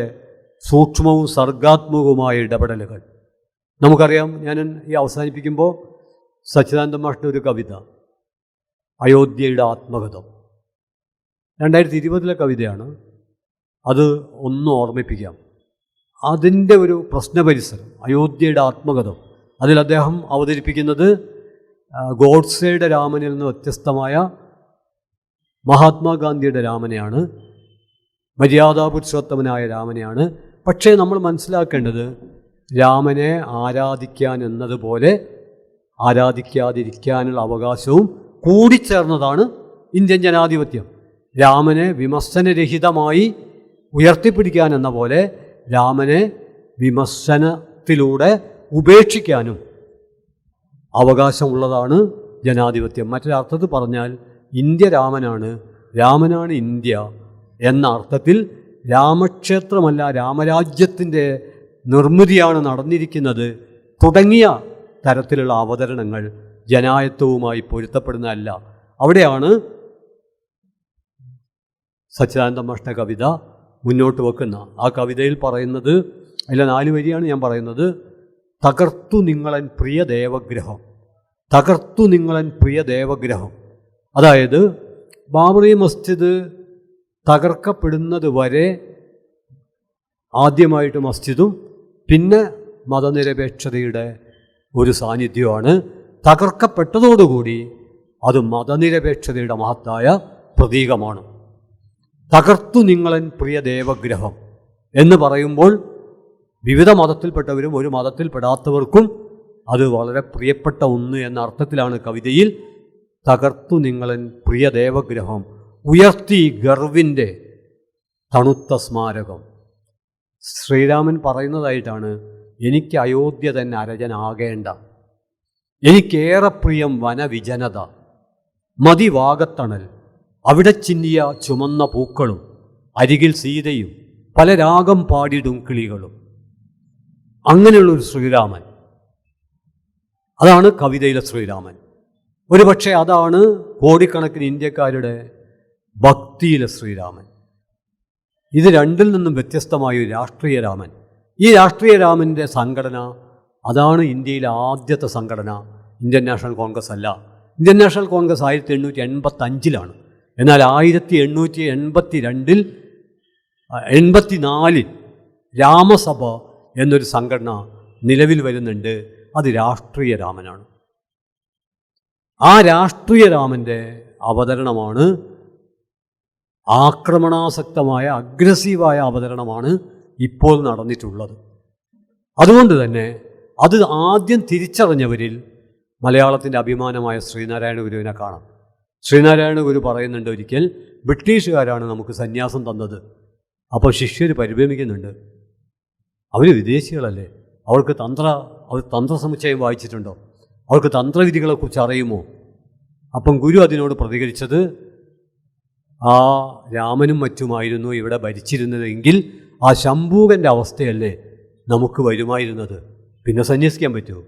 സൂക്ഷ്മവും സർഗാത്മകവുമായ ഇടപെടലുകൾ നമുക്കറിയാം. ഞാൻ ഈ അവസാനിപ്പിക്കുമ്പോൾ സച്ചിദാനന്ദ മാഷിൻ്റെ ഒരു കവിത, അയോധ്യയുടെ ആത്മകഥം. 2020 കവിതയാണ്. അത് ഒന്ന് ഓർമ്മിപ്പിക്കാം. അതിൻ്റെ ഒരു പ്രശ്നപരിസരം, അയോധ്യയുടെ ആത്മകഥം. അതിൽ അദ്ദേഹം അവതരിപ്പിക്കുന്നത് ഗോഡ്സെയുടെ രാമനിൽ നിന്ന് വ്യത്യസ്തമായ മഹാത്മാഗാന്ധിയുടെ രാമനെയാണ്, മര്യാദാപുരുഷോത്തമനായ രാമനെയാണ്. പക്ഷേ നമ്മൾ മനസ്സിലാക്കേണ്ടത് രാമനെ ആരാധിക്കാൻ എന്നതുപോലെ ആരാധിക്കാതിരിക്കാനുള്ള അവകാശവും കൂടിച്ചേർന്നതാണ് ഇന്ത്യൻ ജനാധിപത്യം. രാമനെ വിമർശനരഹിതമായി ഉയർത്തിപ്പിടിക്കാൻ എന്ന പോലെ രാമനെ വിമർശനത്തിലൂടെ ഉപേക്ഷിക്കാനും അവകാശമുള്ളതാണ് ജനാധിപത്യം. മറ്റൊരർത്ഥത്തിൽ പറഞ്ഞാൽ ഇന്ത്യ രാമനാണ്, രാമനാണ് ഇന്ത്യ എന്ന അർത്ഥത്തിൽ രാമക്ഷേത്രമല്ല രാമരാജ്യത്തിൻ്റെ നിർമ്മിതിയാണ് നടന്നിരിക്കുന്നത് തുടങ്ങിയ തരത്തിലുള്ള അവതരണങ്ങൾ ജനായത്വവുമായി പൊരുത്തപ്പെടുന്നതല്ല. അവിടെയാണ് സച്ചിദാനന്ദ മാഷ്ടെ കവിത മുന്നോട്ട് വെക്കുന്ന. ആ കവിതയിൽ പറയുന്നത്, അതിലെ 4 വരിയാണ് ഞാൻ പറയുന്നത്. തകർത്തു നിങ്ങളൻ പ്രിയ ദേവഗ്രഹം, തകർത്തു നിങ്ങളൻ പ്രിയ ദേവഗ്രഹം. അതായത് ബാബറി മസ്ജിദ് തകർക്കപ്പെടുന്നത് വരെ ആദ്യമായിട്ട് മസ്ജിദും പിന്നെ മതനിരപേക്ഷതയുടെ ഒരു സാന്നിധ്യമാണ്. തകർക്കപ്പെട്ടതോടുകൂടി അത് മതനിരപേക്ഷതയുടെ മഹത്തായ പ്രതീകമാണ്. തകർത്തു നിങ്ങളൻ പ്രിയ ദേവഗ്രഹം എന്ന് പറയുമ്പോൾ വിവിധ മതത്തിൽപ്പെട്ടവരും ഒരു മതത്തിൽപ്പെടാത്തവർക്കും അത് വളരെ പ്രിയപ്പെട്ട ഒന്ന് എന്ന അർത്ഥത്തിലാണ് കവിതയിൽ തകർത്തു നിങ്ങളൻ പ്രിയ ദേവഗ്രഹം, ഉയർത്തി ഗർവിൻ്റെ തണുത്ത സ്മാരകം. ശ്രീരാമൻ പറയുന്നതായിട്ടാണ്, എനിക്ക് അയോധ്യ തന്നെ അരജനാകേണ്ട, എനിക്കേറെ പ്രിയം വനവിജനത, മതി വാകത്തണൽ, അവിടെ ചിന്നിയ ചുമന്ന പൂക്കളും അരികിൽ സീതയും പല രാഗം പാടിടും കിളികളും. അങ്ങനെയുള്ളൊരു ശ്രീരാമൻ, അതാണ് കവിതയിലെ ശ്രീരാമൻ. ഒരു പക്ഷേ അതാണ് കോടിക്കണക്കിന് ഇന്ത്യക്കാരുടെ ഭക്തിയിലെ ശ്രീരാമൻ. ഇത് രണ്ടിൽ നിന്നും വ്യത്യസ്തമായ ഒരു രാഷ്ട്രീയ രാമൻ. ഈ രാഷ്ട്രീയ രാമൻ്റെ സംഘടന, അതാണ് ഇന്ത്യയിലെ ആദ്യത്തെ സംഘടന. ഇന്ത്യൻ നാഷണൽ കോൺഗ്രസ് അല്ല. ഇന്ത്യൻ നാഷണൽ കോൺഗ്രസ് 1885 എന്നാൽ 1882-84 രാമസഭ എന്നൊരു സംഘടന നിലവിൽ വരുന്നുണ്ട്. അത് രാഷ്ട്രീയ രാമനാണ്. ആ രാഷ്ട്രീയ രാമൻ്റെ അവതരണമാണ് ആക്രമണാസക്തമായ അഗ്രസീവായ അവതരണമാണ് ഇപ്പോൾ നടന്നിട്ടുള്ളത്. അതുകൊണ്ട് തന്നെ അത് ആദ്യം തിരിച്ചറിഞ്ഞവരിൽ മലയാളത്തിൻ്റെ അഭിമാനമായ ശ്രീനാരായണ ഗുരുവിനെ കാണാം. ശ്രീനാരായണ ഗുരു പറയുന്നുണ്ട്, ഒരിക്കൽ ബ്രിട്ടീഷുകാരാണ് നമുക്ക് സന്യാസം തന്നത്. അപ്പോൾ ശിഷ്യർ പരിഭ്രമിക്കുന്നുണ്ട്, അവർ വിദേശികളല്ലേ, അവർ തന്ത്രസമുച്ചയം വായിച്ചിട്ടുണ്ടോ, അവർക്ക് തന്ത്രവിധികളെക്കുറിച്ച് അറിയുമോ? അപ്പം ഗുരു അതിനോട് പ്രതികരിച്ചത്, ആ രാമനും മറ്റുമായിരുന്നു ഇവിടെ ഭരിച്ചിരുന്നതെങ്കിൽ ആ ശംഭൂകൻ്റെ അവസ്ഥയല്ലേ നമുക്ക് വരുമായിരുന്നത്, പിന്നെ സന്യസിക്കാൻ പറ്റുമോ?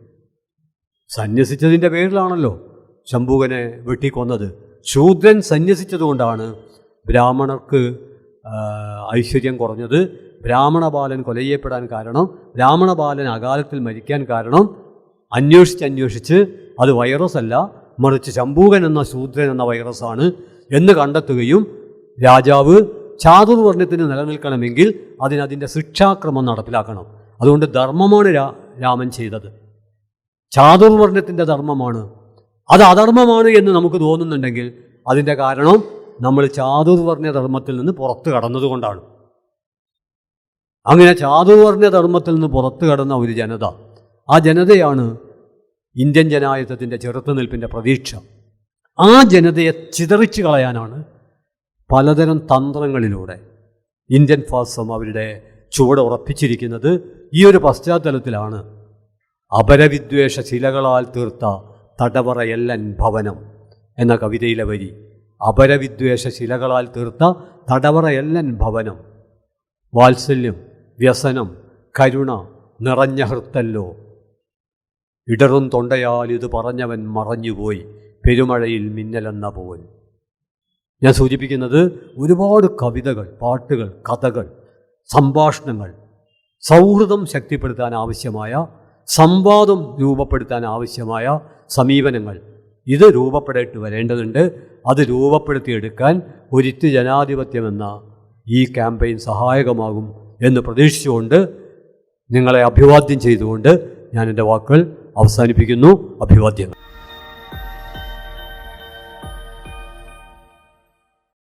സന്യസിച്ചതിൻ്റെ പേരിലാണല്ലോ ശംഭൂകനെ വെട്ടിക്കൊന്നത്. ശൂദ്രൻ സന്യസിച്ചതുകൊണ്ടാണ് ബ്രാഹ്മണർക്ക് ഐശ്വര്യം കുറഞ്ഞത്. ബ്രാഹ്മണബാലൻ കൊലയ്യപ്പെടാൻ കാരണം, ബ്രാഹ്മണബാലൻ അകാലത്തിൽ മരിക്കാൻ കാരണം അന്വേഷിച്ച് അത് വൈറസ് അല്ല, മറിച്ച് ശംഭൂകൻ എന്ന ശൂദ്രൻ എന്ന വൈറസാണ് എന്ന് കണ്ടെത്തുകയും രാജാവ് ചാതുർവർണ്ണത്തിന് നിലനിൽക്കണമെങ്കിൽ അതിൻ്റെ ശിക്ഷാക്രമം നടപ്പിലാക്കണം. അതുകൊണ്ട് ധർമ്മമാണ് രാമൻ ചെയ്തത്, ചാതുർവർണ്ണത്തിൻ്റെ ധർമ്മമാണ്. അത് അധർമ്മമാണ് എന്ന് നമുക്ക് തോന്നുന്നുണ്ടെങ്കിൽ അതിൻ്റെ കാരണം നമ്മൾ ചാതുർവർണ്ണ ധർമ്മത്തിൽ നിന്ന് പുറത്തു കടന്നതുകൊണ്ടാണ്. അങ്ങനെ ചാതുർവർണ്ണ ധർമ്മത്തിൽ നിന്ന് പുറത്തു കടന്ന ഒരു ജനത, ആ ജനതയാണ് ഇന്ത്യൻ ജനാധിപത്യത്തിൻ്റെ ചെറുത്തുനിൽപ്പിൻ്റെ പ്രതീക്ഷ. ആ ജനതയെ ചിതറിച്ചു കളയാനാണ് പലതരം തന്ത്രങ്ങളിലൂടെ ഇന്ത്യൻ ഫാസിസം അവരുടെ ചുവട് ഉറപ്പിച്ചിരിക്കുന്നത്. ഈ ഒരു പശ്ചാത്തലത്തിലാണ് അപരവിദ്വേഷ ശിലകളാൽ തീർത്ത തടവറയല്ലൻ ഭവനം എന്ന കവിതയിലെ വരി. അപരവിദ്വേഷ ശിലകളാൽ തീർത്ത തടവറയല്ലൻ ഭവനം, വാത്സല്യം, വ്യസനം, കരുണ നിറഞ്ഞ ഹൃത്തല്ലോ, ഇടറും തൊണ്ടയാൽ ഇത് പറഞ്ഞവൻ മറഞ്ഞുപോയി, പെരുമഴയിൽ മിന്നലെന്ന പോൽ. ഞാൻ സൂചിപ്പിക്കുന്നത് ഒരുപാട് കവിതകൾ, പാട്ടുകൾ, കഥകൾ, സംഭാഷണങ്ങൾ, സൗഹൃദം ശക്തിപ്പെടുത്താൻ ആവശ്യമായ, സംവാദം രൂപപ്പെടുത്താൻ ആവശ്യമായ സമീപനങ്ങൾ ഇത് രൂപപ്പെടേണ്ടി വരേണ്ടതുണ്ട്. അത് രൂപപ്പെടുത്തിയെടുക്കാൻ ഒരിറ്റ് ജനാധിപത്യമെന്ന ഈ ക്യാമ്പയിൻ സഹായകമാകും എന്ന് പ്രതീക്ഷിച്ചുകൊണ്ട് നിങ്ങളെ അഭിവാദ്യം ചെയ്തുകൊണ്ട് ഞാൻ എൻ്റെ വാക്കുകൾ അവസാനിപ്പിക്കുന്നു. അഭിവാദ്യങ്ങൾ.